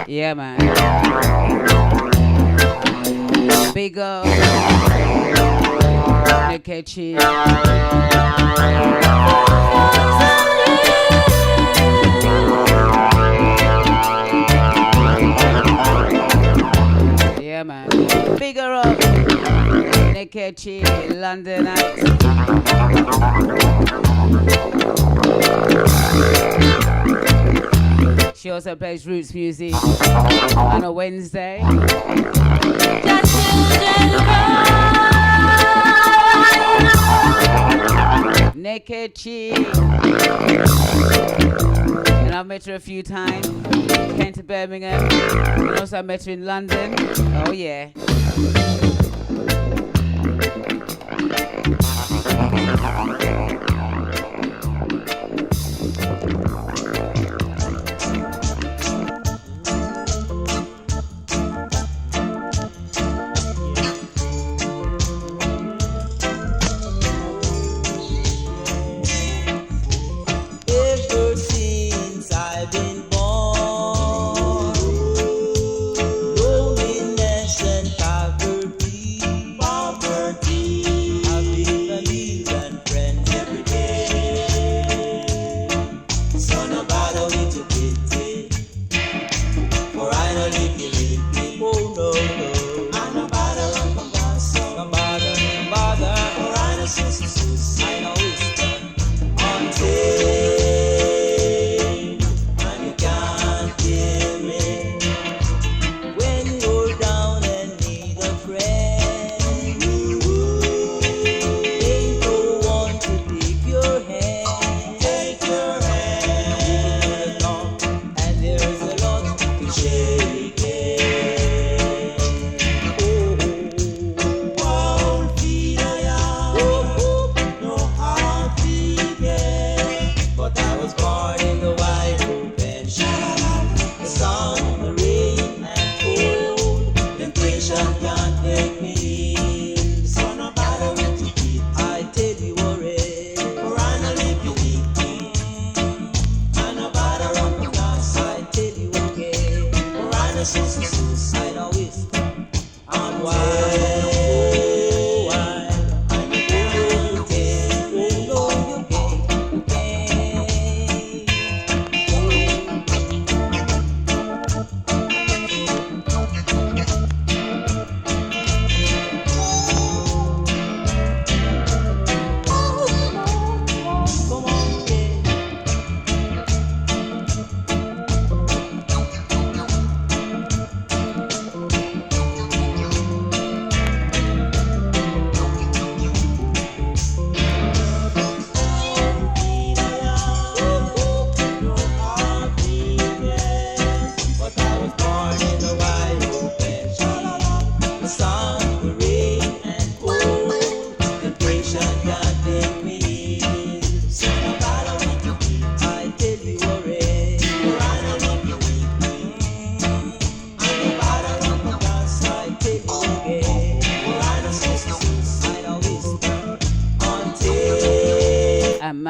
Yeah, man. Big up. Nekechi. Yeah, man. Bigger up. Nekechi, Londonite. She also plays roots music on a Wednesday. Nekechi. And I've met her a few times. She came to Birmingham. And also I met her in London. Oh yeah.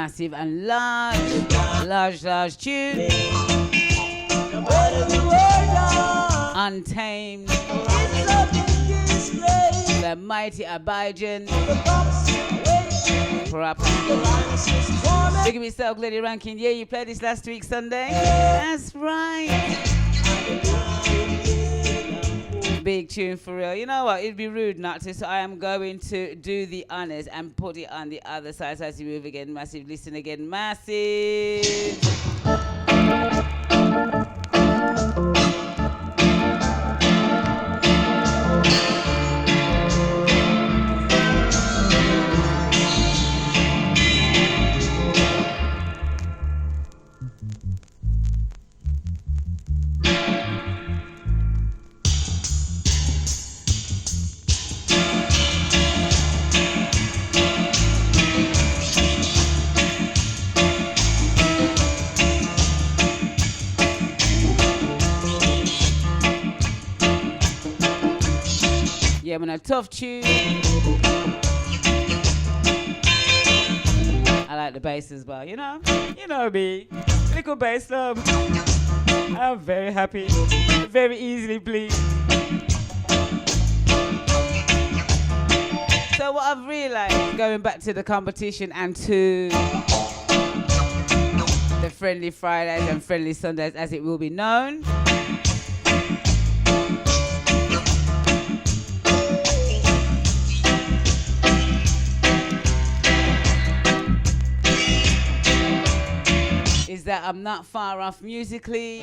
massive and large tune. Untamed. The mighty Abidjan. Proper. Look at yourself, Lady Rankin. Yeah, you played this last week, Sunday. That's right. Big tune for real. You know what? It'd be rude not to, so I am going to do the honors and put it on the other side. So as you move again, massive. Listen again, massive. Yeah, man, a tough tune. I like the bass as well, you know me. Little bass love. I'm very happy, very easily pleased. So what I've realized, going back to the competition and to the Friendly Fridays and Friendly Sundays as it will be known, is that I'm not far off musically.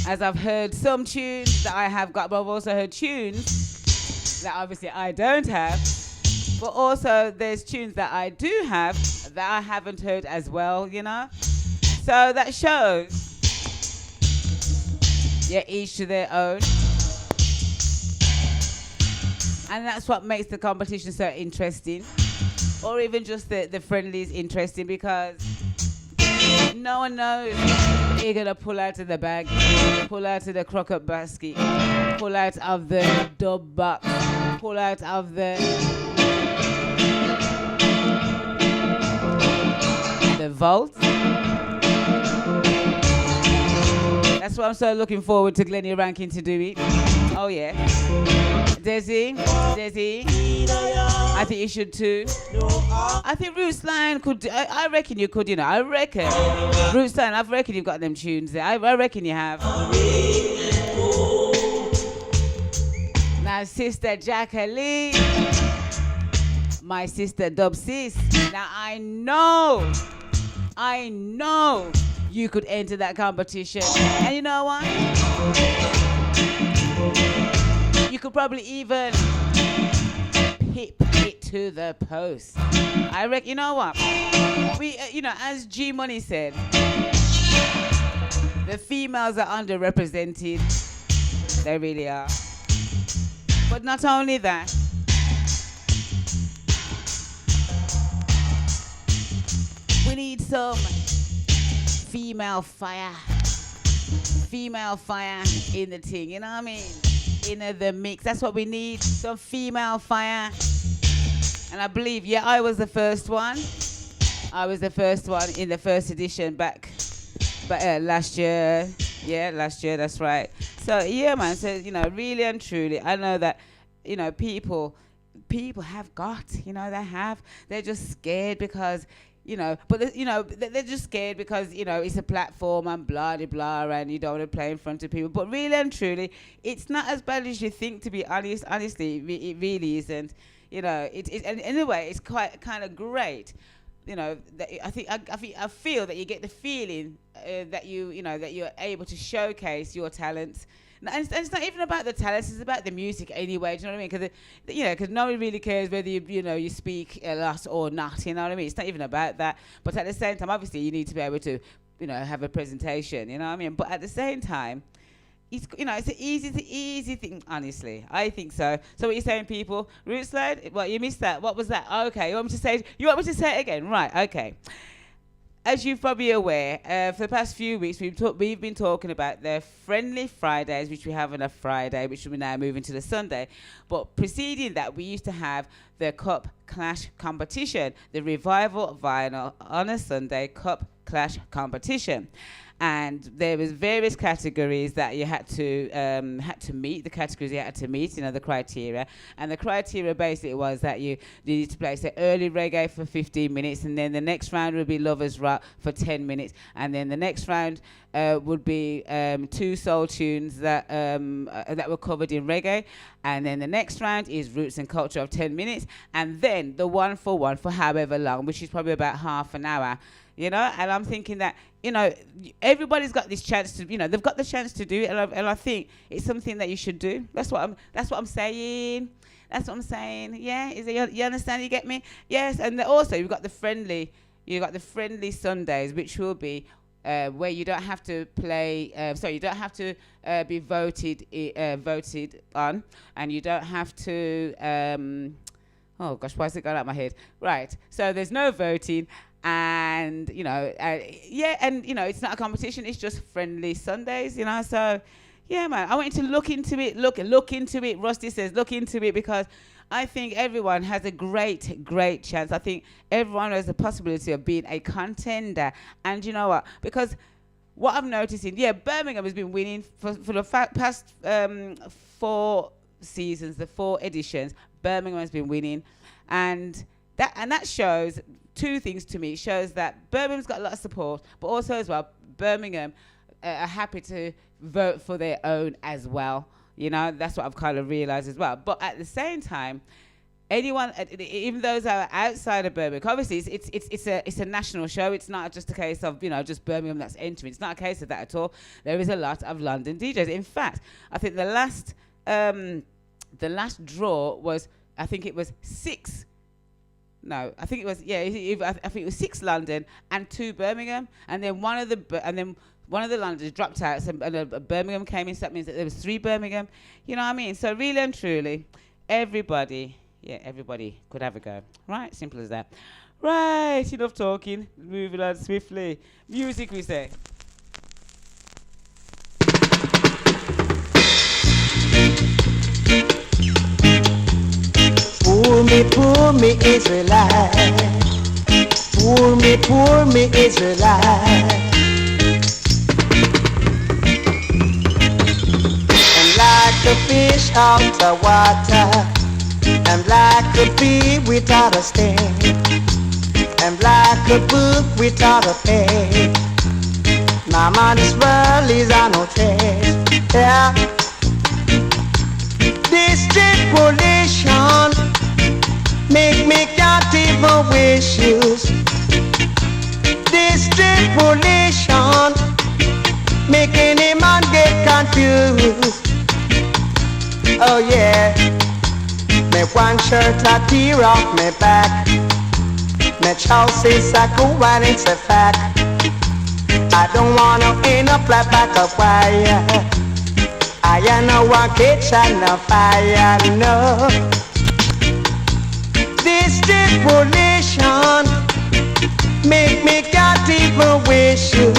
As I've heard some tunes that I have got, but I've also heard tunes that obviously I don't have. But also there's tunes that I do have that I haven't heard as well, you know? So that shows, yeah, each to their own. And that's what makes the competition so interesting. Or even just the friendlies interesting, because no one knows what you're gonna pull out of the bag, pull out of the crock-up basket, pull out of the dub box, pull out of the vault. That's why I'm so looking forward to Glennie Rankin to do it. Oh yeah. Desi, I think you should too. I think Roots Line could do, I reckon you could, you know. I reckon Roots Line, I reckon you've got them tunes there. I reckon you have. Now Sister Jacqueline, my sister Dubwise. Now I know you could enter that competition. And you know what? You could probably even pip it to the post. I reckon, you know what? We, you know, as G Money said, the females are underrepresented. They really are. But not only that, we need some female fire in the thing, you know what I mean? In the mix, that's what we need, some female fire. And I believe, yeah, I was the first one in the first edition back last year. Yeah, last year, that's right. So yeah, man, so, you know, really and truly, I know that, you know, people have got, you know, they're just scared because, you know, but you know, they're just scared because, you know, it's a platform and blah, blah, blah, and you don't want to play in front of people. But really and truly, it's not as bad as you think, to be honest. Honestly, it really isn't. You know, and in a way, it's quite kind of great. You know, that I feel that you get the feeling that that you're able to showcase your talents. And it's not even about the talents, it's about the music anyway, do you know what I mean? Because nobody really cares whether you speak a lot or not, you know what I mean? It's not even about that. But at the same time, obviously, you need to be able to, have a presentation, you know what I mean? But at the same time, it's an easy thing, honestly. I think so. So what are you saying, people? Root slide? What, you missed that? What was that? Okay, you want me to say it again? Right, okay. as you're probably aware, for the past few weeks, we've been talking about the Friendly Fridays, which we have on a Friday, which we're now moving to the Sunday. But preceding that, we used to have the Cup Clash competition, the Revival Vinyl on a Sunday Cup Clash competition. And there was various categories that you had to meet. The categories you had to meet, the criteria. And the criteria basically was that you needed to play, say, early reggae for 15 minutes, and then the next round would be lovers rock for 10 minutes, and then the next round would be 2 soul tunes that were covered in reggae, and then the next round is roots and culture of 10 minutes, and then the one for however long, which is probably about half an hour. And I'm thinking that, everybody's got this chance to, they've got the chance to do it, and I think it's something that you should do. That's what I'm saying. Yeah, you understand? You get me? Yes, and also you've got the friendly Sundays, which will be where you don't have to play. You don't have to be voted on, and you don't have to. Oh gosh, why is it going out of my head? Right. So there's no voting. And it's not a competition, it's just friendly Sundays, so yeah, man, I want you to look into it. Look into it. Rusty says look into it, because I think everyone has a great chance. I think everyone has the possibility of being a contender. And you know what, because what I'm noticing, Birmingham has been winning for the past 4 seasons, the 4 editions. Birmingham has been winning, and that shows 2 things to me. It shows that Birmingham's got a lot of support, but also as well, Birmingham are happy to vote for their own as well. That's what I've kind of realised as well. But at the same time, anyone, even those that are outside of Birmingham, obviously it's a national show. It's not just a case of just Birmingham that's entering. It's not a case of that at all. There is a lot of London DJs. In fact, I think the last draw was, I think it was 6. No, I think it was I think it was 6 London and 2 Birmingham, and then one of the Londons dropped out, and Birmingham came in. So that means that there was 3 Birmingham. You know what I mean? So really and truly, everybody could have a go. Right, simple as that. Right, enough talking. Moving on swiftly. Music, we say.
Poor me, Israelite. Poor me, Israelite. And like a fish out of water, and like a bee without a sting, and like a book without a page. My mind's world is on no trace. Yeah. This tribulation make me can't even wish you. This tribulation make any man get confused. Oh yeah, me one shirt a tear off me back. Me trousers a go and it's a fact. I don't wanna end up like back of wire. I am no one kitchen of fire, no. This tribulation make me can't even wish you.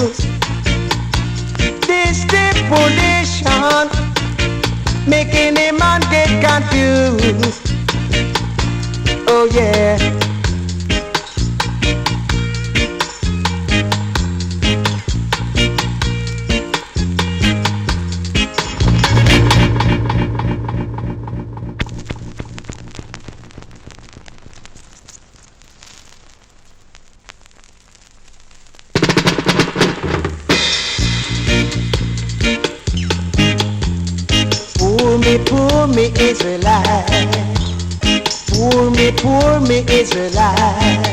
This tribulation make any man get confused. Oh yeah. Poor me, Israelite. Poor me, Israelite.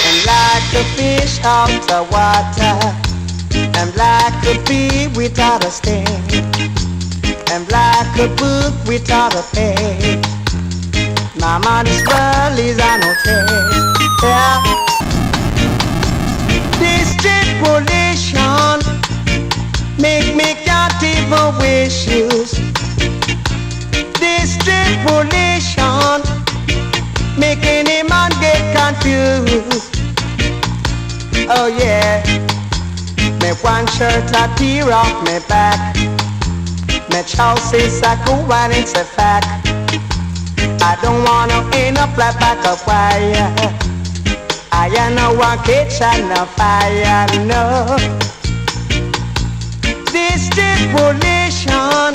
And like a fish out of water, and like a bee without a sting, and like a book without a page. My mind's world is on no trace. Yeah. This tribulation make me can't even wish you. This tribulation make any man confused. Oh yeah, me one shirt a tear off me back. Me trousers a go and it's a fact. I don't wanna end up like back of wire. I am no one kitchen no fire, no. This stipulation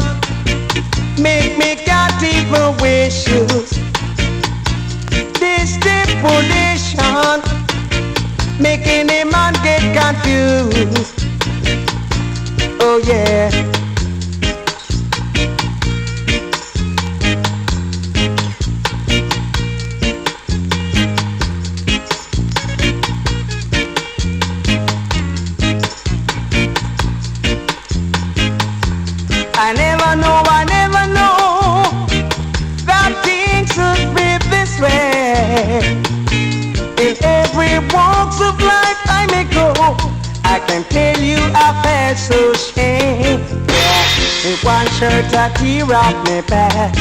make me can't even wish you. This stipulation making a man get confused. Oh yeah. I never know that things would be this way. In every walks of life I may go, I can tell you I felt so shame. Yeah, in one shirt a tear off me back.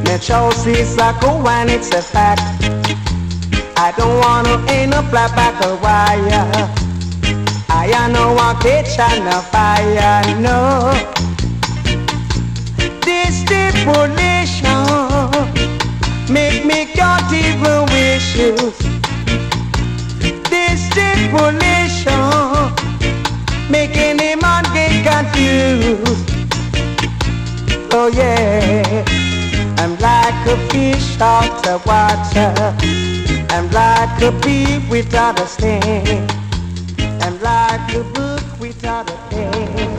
My choices I go and it's a fact. I don't wanna end up like back a wire. I am no one kitchen a fire, no. This stipulation make me can't even wish you. This stipulation make any man get confused. Oh yeah, I'm like a fish out of water. I'm like a bee without a sting. I'm like a book without a pen.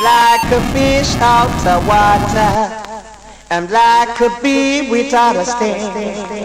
Like a fish out of water, I'm like a bee without a sting.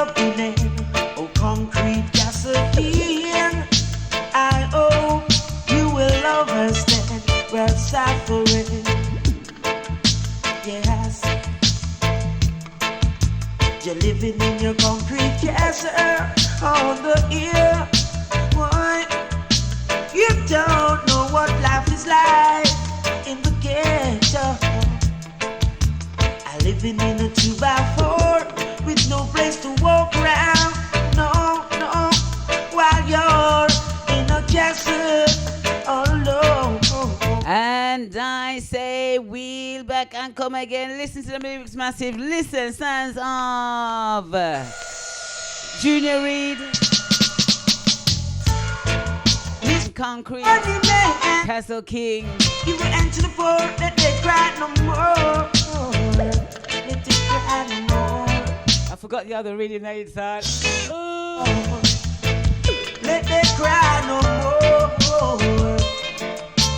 helping hand. Oh, concrete gasoline. I hope you will understand. We're suffering. Yes. You're living in your concrete castle on the hill. Why? You don't know what life is like in the ghetto. I living in a 2x4 with no place to walk around. No, no, while you're in a castle all alone.
And I say, wheel back and come again. Listen to the lyrics, massive. Listen, sounds of Junior Reid, Concrete, Castle King.
You will enter the fort, let they cry no more. Let they cry no more.
I forgot the other really named side.
Let they cry no more.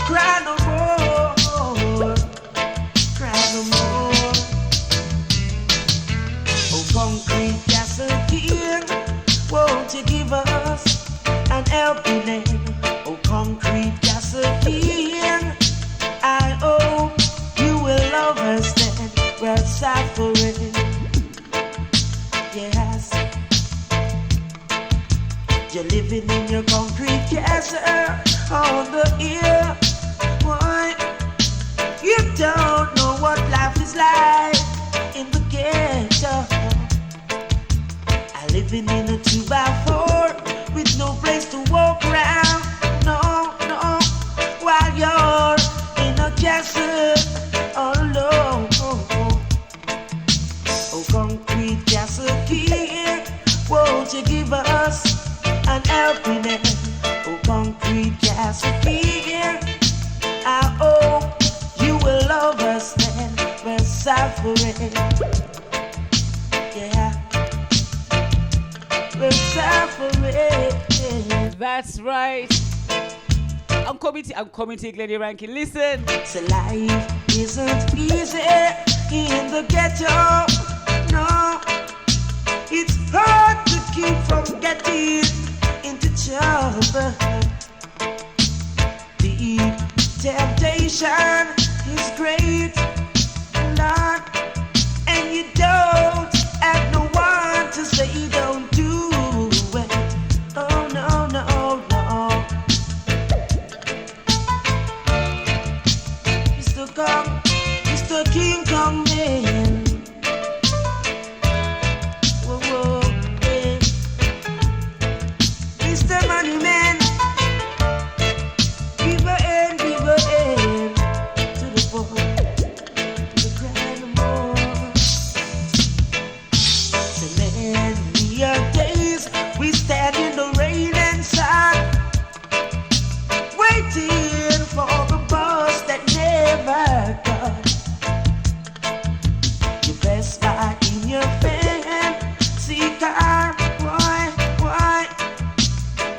Cry no more. Cry no more. Oh, concrete castle king, won't you give us an helping hand? Oh, concrete castle king, I hope you will understand. We're suffering. Yes. You're living in your concrete castle on the hill. Why? You don't know what life is like in the ghetto. I living in a 2x4 with no place to walk around. No, no, while you're in a castle all alone. Oh, concrete castle king, won't you give us an helping hand? Oh, concrete castle king, I hope you will understand. We're suffering. Yeah, we're suffering.
That's right. I'm coming to Glenny Rankin. Listen.
So life isn't easy in the ghetto. No, it's hard to keep from getting into trouble. The temptation is great, Lord, and you don't have no one to say don't do it. Oh no, no, no. Mr. King Kong man. Whoa, whoa, yeah. Mr. Money Man. Give a hand to the poor, to the cry no more. So many are days we stand in the rain and sun, waiting for the bus that never comes. You best buy in your fancy car, why?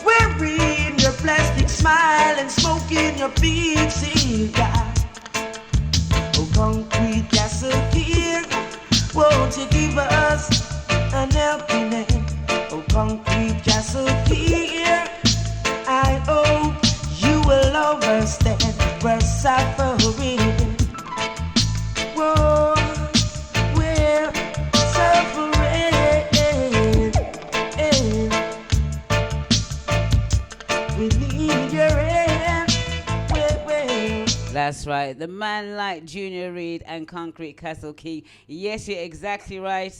Wearing your plastic smile and smoking your big cigar. Oh, concrete castle king, won't you give us an helping hand? Oh, concrete castle king, I hope you will understand. We're suffering. Whoa, we're suffering. We need your hand.
That's right. The man like Junior Reid and Concrete Castle King. Yes, you're exactly right,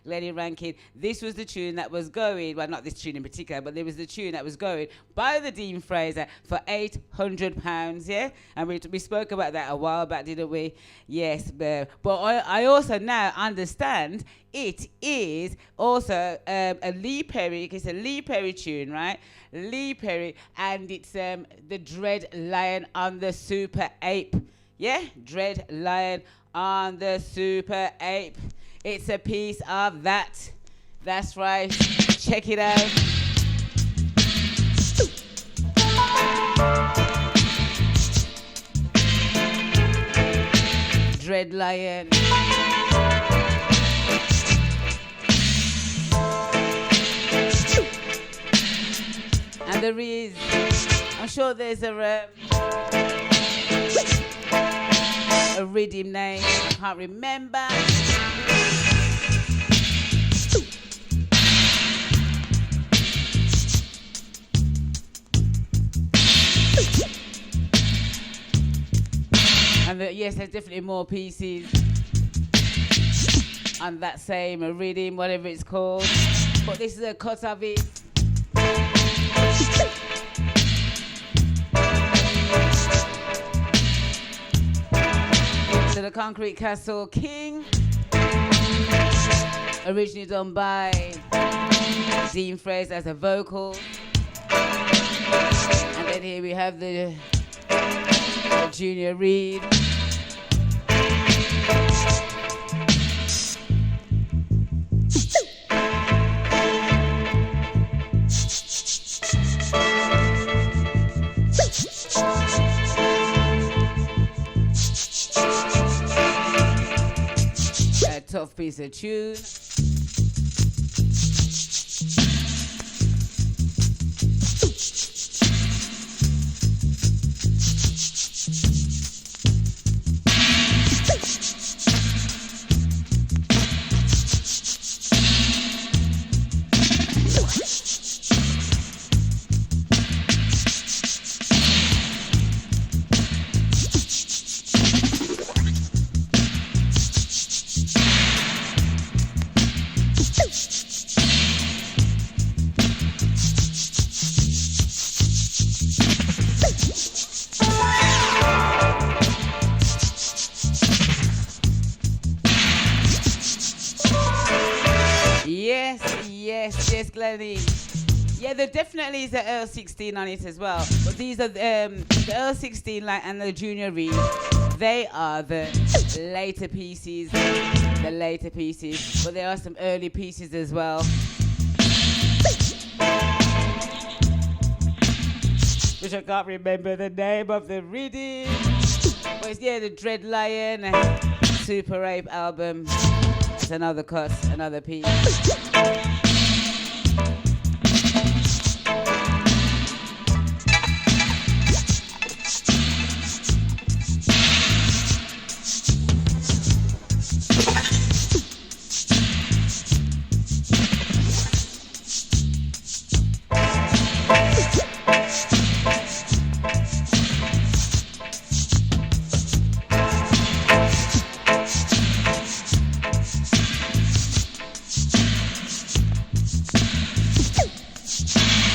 Lenny Rankin. This was the tune that was going, well, not this tune in particular, but there was the tune that was going by the Dean Fraser for £800, yeah? And we spoke about that a while back, didn't we? Yes, but I also now understand it is also a Lee Perry. It's a Lee Perry tune, right? Lee Perry, and it's the Dread Lion on the Super Ape. Yeah, Dread Lion on the Super Ape. It's a piece of that. That's right. Check it out. Dread Lion. There is. I'm sure there's a rhythm name. I can't remember. And yes, there's definitely more pieces on that same rhythm, whatever it's called. But this is a cut of it. So the Concrete Castle King, originally done by Dean Fraser as a vocal. And then here we have the Junior Reed. A tough piece of tune. Yes, Glennie. Yeah, there definitely is an Earl 16 on it as well. But these are the Earl 16 and the Junior Reed. They are the later pieces. But there are some early pieces as well. Which I can't remember the name of the rhythm. But it's, yeah, the Dread Lion Super Rape album. It's another cut, another piece.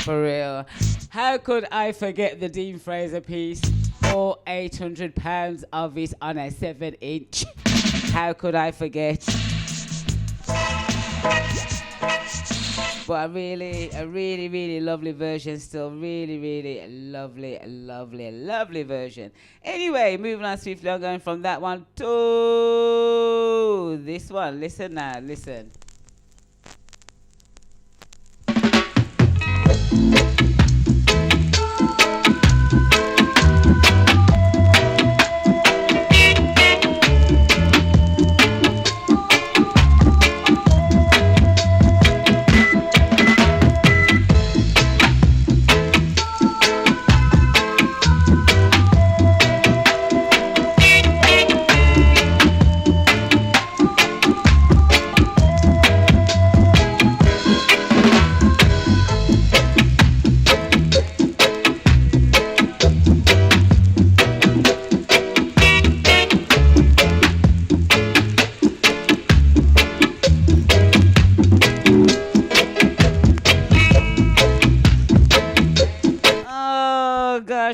For real. How could I forget the Dean Fraser piece? Or £800 of it on a 7-inch. How could I forget? But a really lovely version still. Really lovely version. Anyway, moving on swiftly. I'm going from that one to this one. Listen now, listen.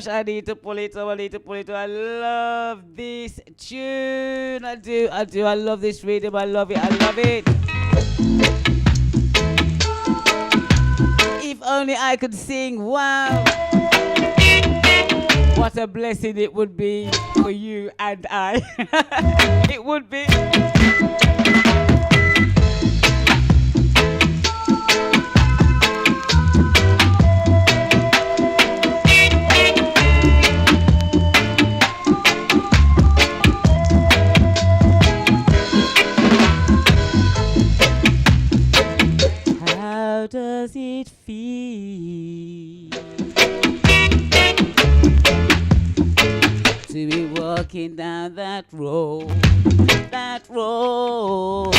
I need to pull it up. I love this tune. I do. I love this rhythm. I love it. If only I could sing. Wow. What a blessing it would be for you and I. It would be. How does it feel walking down that road, that road.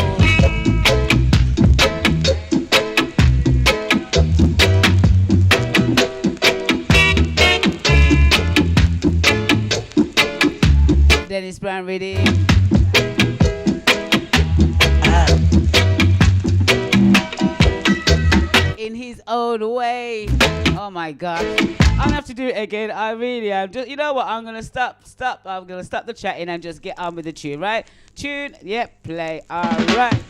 Dennis Brown ready. In his own way. Oh my gosh. I'm gonna have to do it again. I really am. Just, you know what? I'm gonna stop. I'm gonna stop the chatting and just get on with the tune, right? Tune, yep, play. Alright.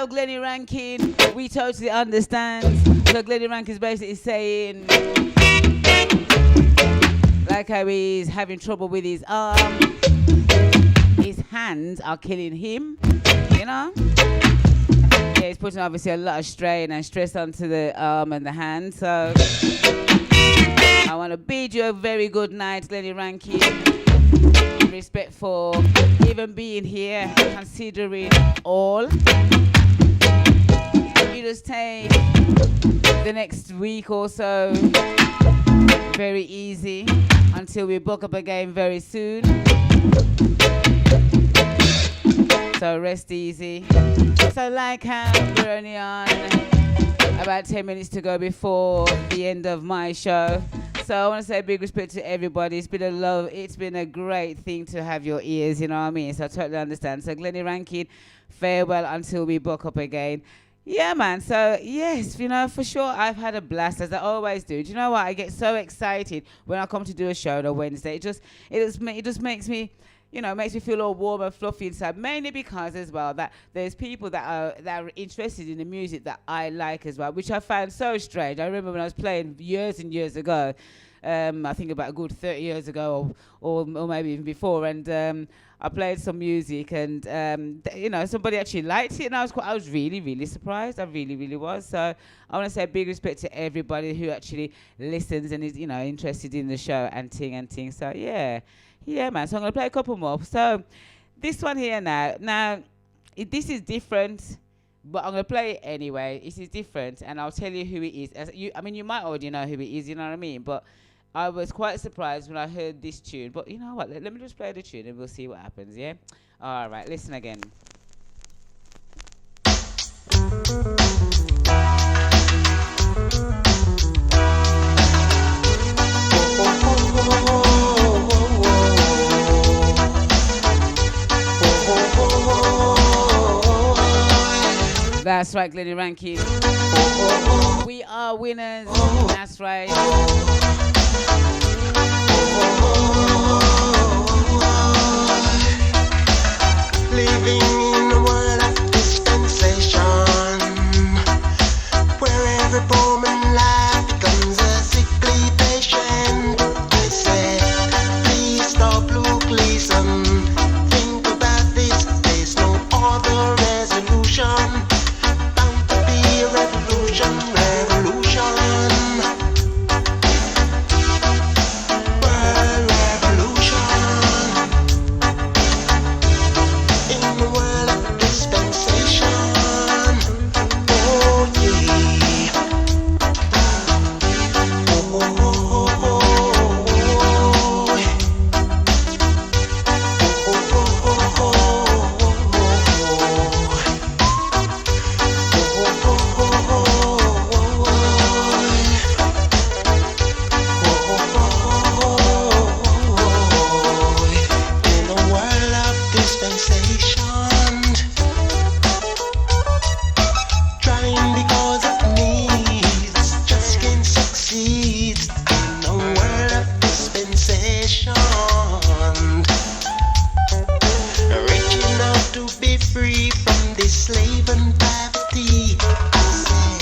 Glenny Rankin, we totally understand. So Glenny Rankin is basically saying, like how he's having trouble with his arm, his hands are killing him, you know? Yeah, he's putting obviously a lot of strain and stress onto the arm and the hand. So I want to bid you a very good night, Glenny Rankin. Respect for even being here, considering all. You just take the next week or so very easy until we book up again very soon. So rest easy. So like how we're only on about 10 minutes to go before the end of my show. So I want to say big respect to everybody. It's been a great thing to have your ears, you know what I mean? So I totally understand. So Glenny Rankin, farewell until we book up again. Yeah, man. So, yes, you know, for sure, I've had a blast, as I always do. Do you know what? I get so excited when I come to do a show on a Wednesday. It just makes me, you know, makes me feel all warm and fluffy inside. Mainly because, as well, that there's people that are interested in the music that I like as well, which I found so strange. I remember when I was playing years and years ago, I think about a good 30 years ago or maybe even before, and I played some music, and you know, somebody actually liked it, and I was really, really surprised. I really, really was. So I want to say big respect to everybody who actually listens and is, you know, interested in the show and ting. So yeah, man. So I'm gonna play a couple more. So this one here now. This is different, but I'm gonna play it anyway. It is different, and I'll tell you who it is. I mean, you might already know who it is. You know what I mean? But I was quite surprised when I heard this tune. But you know what? Let me just play the tune, and we'll see what happens. Yeah. All right. Listen again. That's right, Glenny Rankin. We are winners. That's right.
Living in a world of dispensation, where every moment life becomes a sickly patient. I said, please stop, look, listen. Think about this, there's no other resolution. Bound to be a revolution, revolution. World revolution. In the world of dispensation. Oh yeah. Oh, oh, oh, oh, oh. Oh, oh, oh, oh, oh. In a world of dispensation, trying because of needs, just can't succeed. In a world of dispensation, reaching out to be free from this slave and poverty. I said,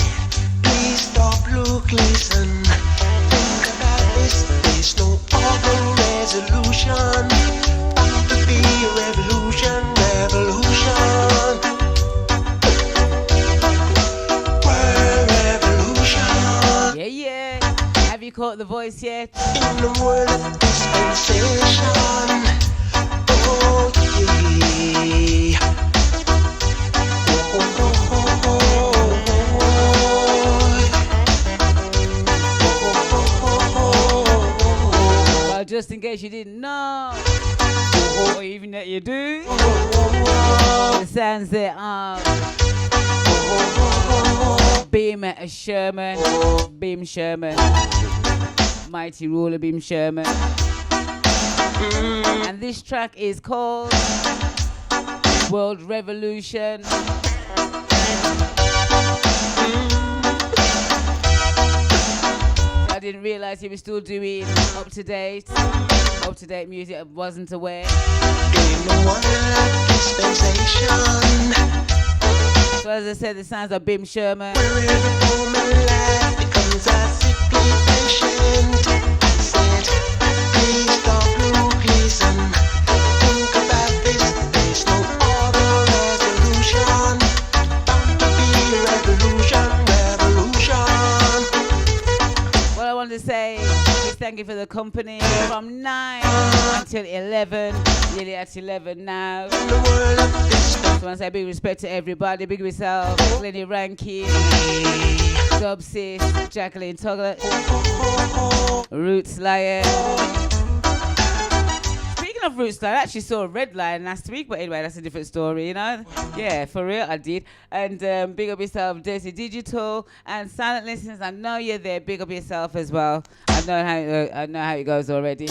please stop, look, listen. Think about this, there's no other resolution. Bound to be a revolution, revolution. World revolution.
Yeah, yeah. Have you caught the voice yet?
In the world of dispensation. Oh yeah. Oh, oh, oh, oh, oh, oh. Oh, oh, oh, oh,
Well, just in case you didn't know, or even that you do, the sounds there are Beam Sherman, Beam Sherman, Mighty Ruler Beam Sherman. And this track is called World Revolution. I didn't realize he was still doing up to date music. I wasn't aware. So as I said, the sounds of Bim Sherman. What I want to say is thank you for the company from 9 until 11. Nearly at 11 now. So I want to say big respect to everybody. Big myself, Lenny Rankin, Dubwise, Jacqueline Tugler, Roots Lion. Speaking of Roots Lion, I actually saw a red lion last week, but anyway, that's a different story, you know? Yeah, for real, I did. And big up yourself, Desi Digital, and Silent Listeners, I know you're there. Big up yourself as well. I know how it goes already.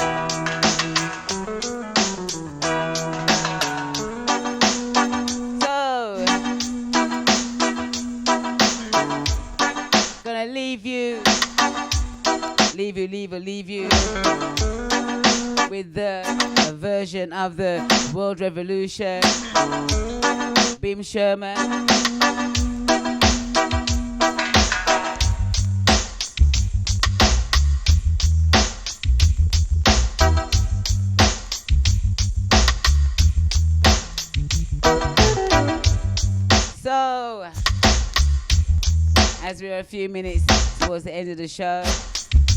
Leave you with the version of the World Revolution, Bim Sherman. So, as we're a few minutes towards the end of the show,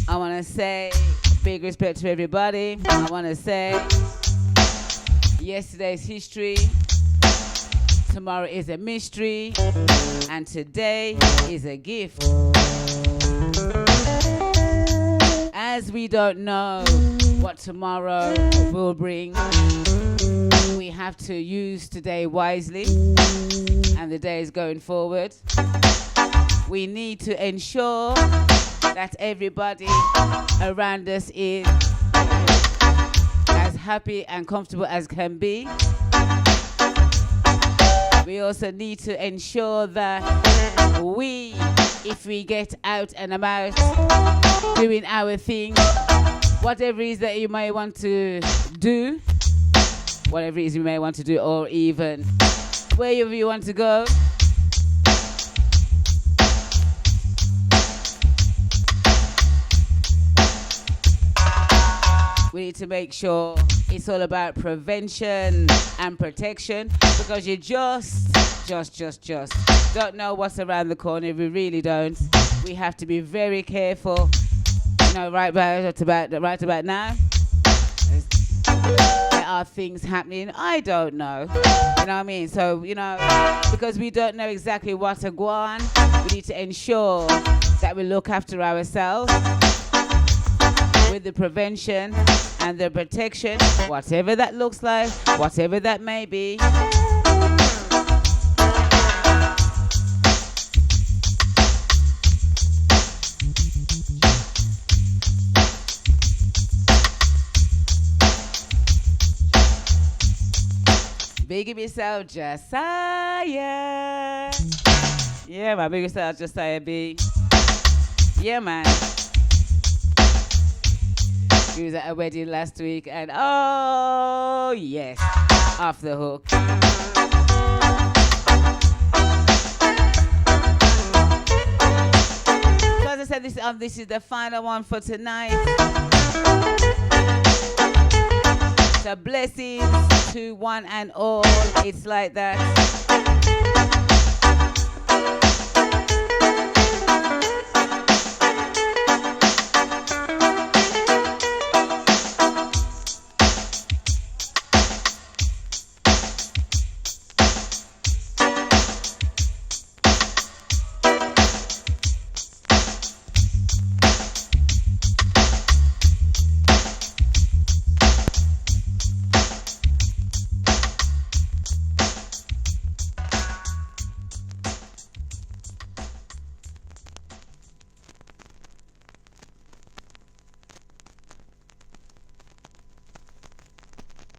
I want to say big respect to everybody. I want to say yesterday's history. Tomorrow is a mystery, and today is a gift. As we don't know what tomorrow will bring, we have to use today wisely, and the days going forward. We need to ensure that everybody around us is as happy and comfortable as can be. We also need to ensure that we, if we get out and about doing our thing, whatever it is that you may want to do, whatever it is you may want to do, or even wherever you want to go, we need to make sure it's all about prevention and protection, because you just don't know what's around the corner. We really don't. We have to be very careful. You know, right about now, there are things happening. I don't know. You know what I mean? So, you know, because we don't know exactly what to go on, we need to ensure that we look after ourselves with the prevention and the protection, whatever that looks like, whatever that may be. Big yourself, Josiah. Yeah, man, big yourself, Josiah B. Yeah, man. He was at a wedding last week, and oh yes, off the hook. So as I said, this is the final one for tonight. So blessings to one and all. It's like that.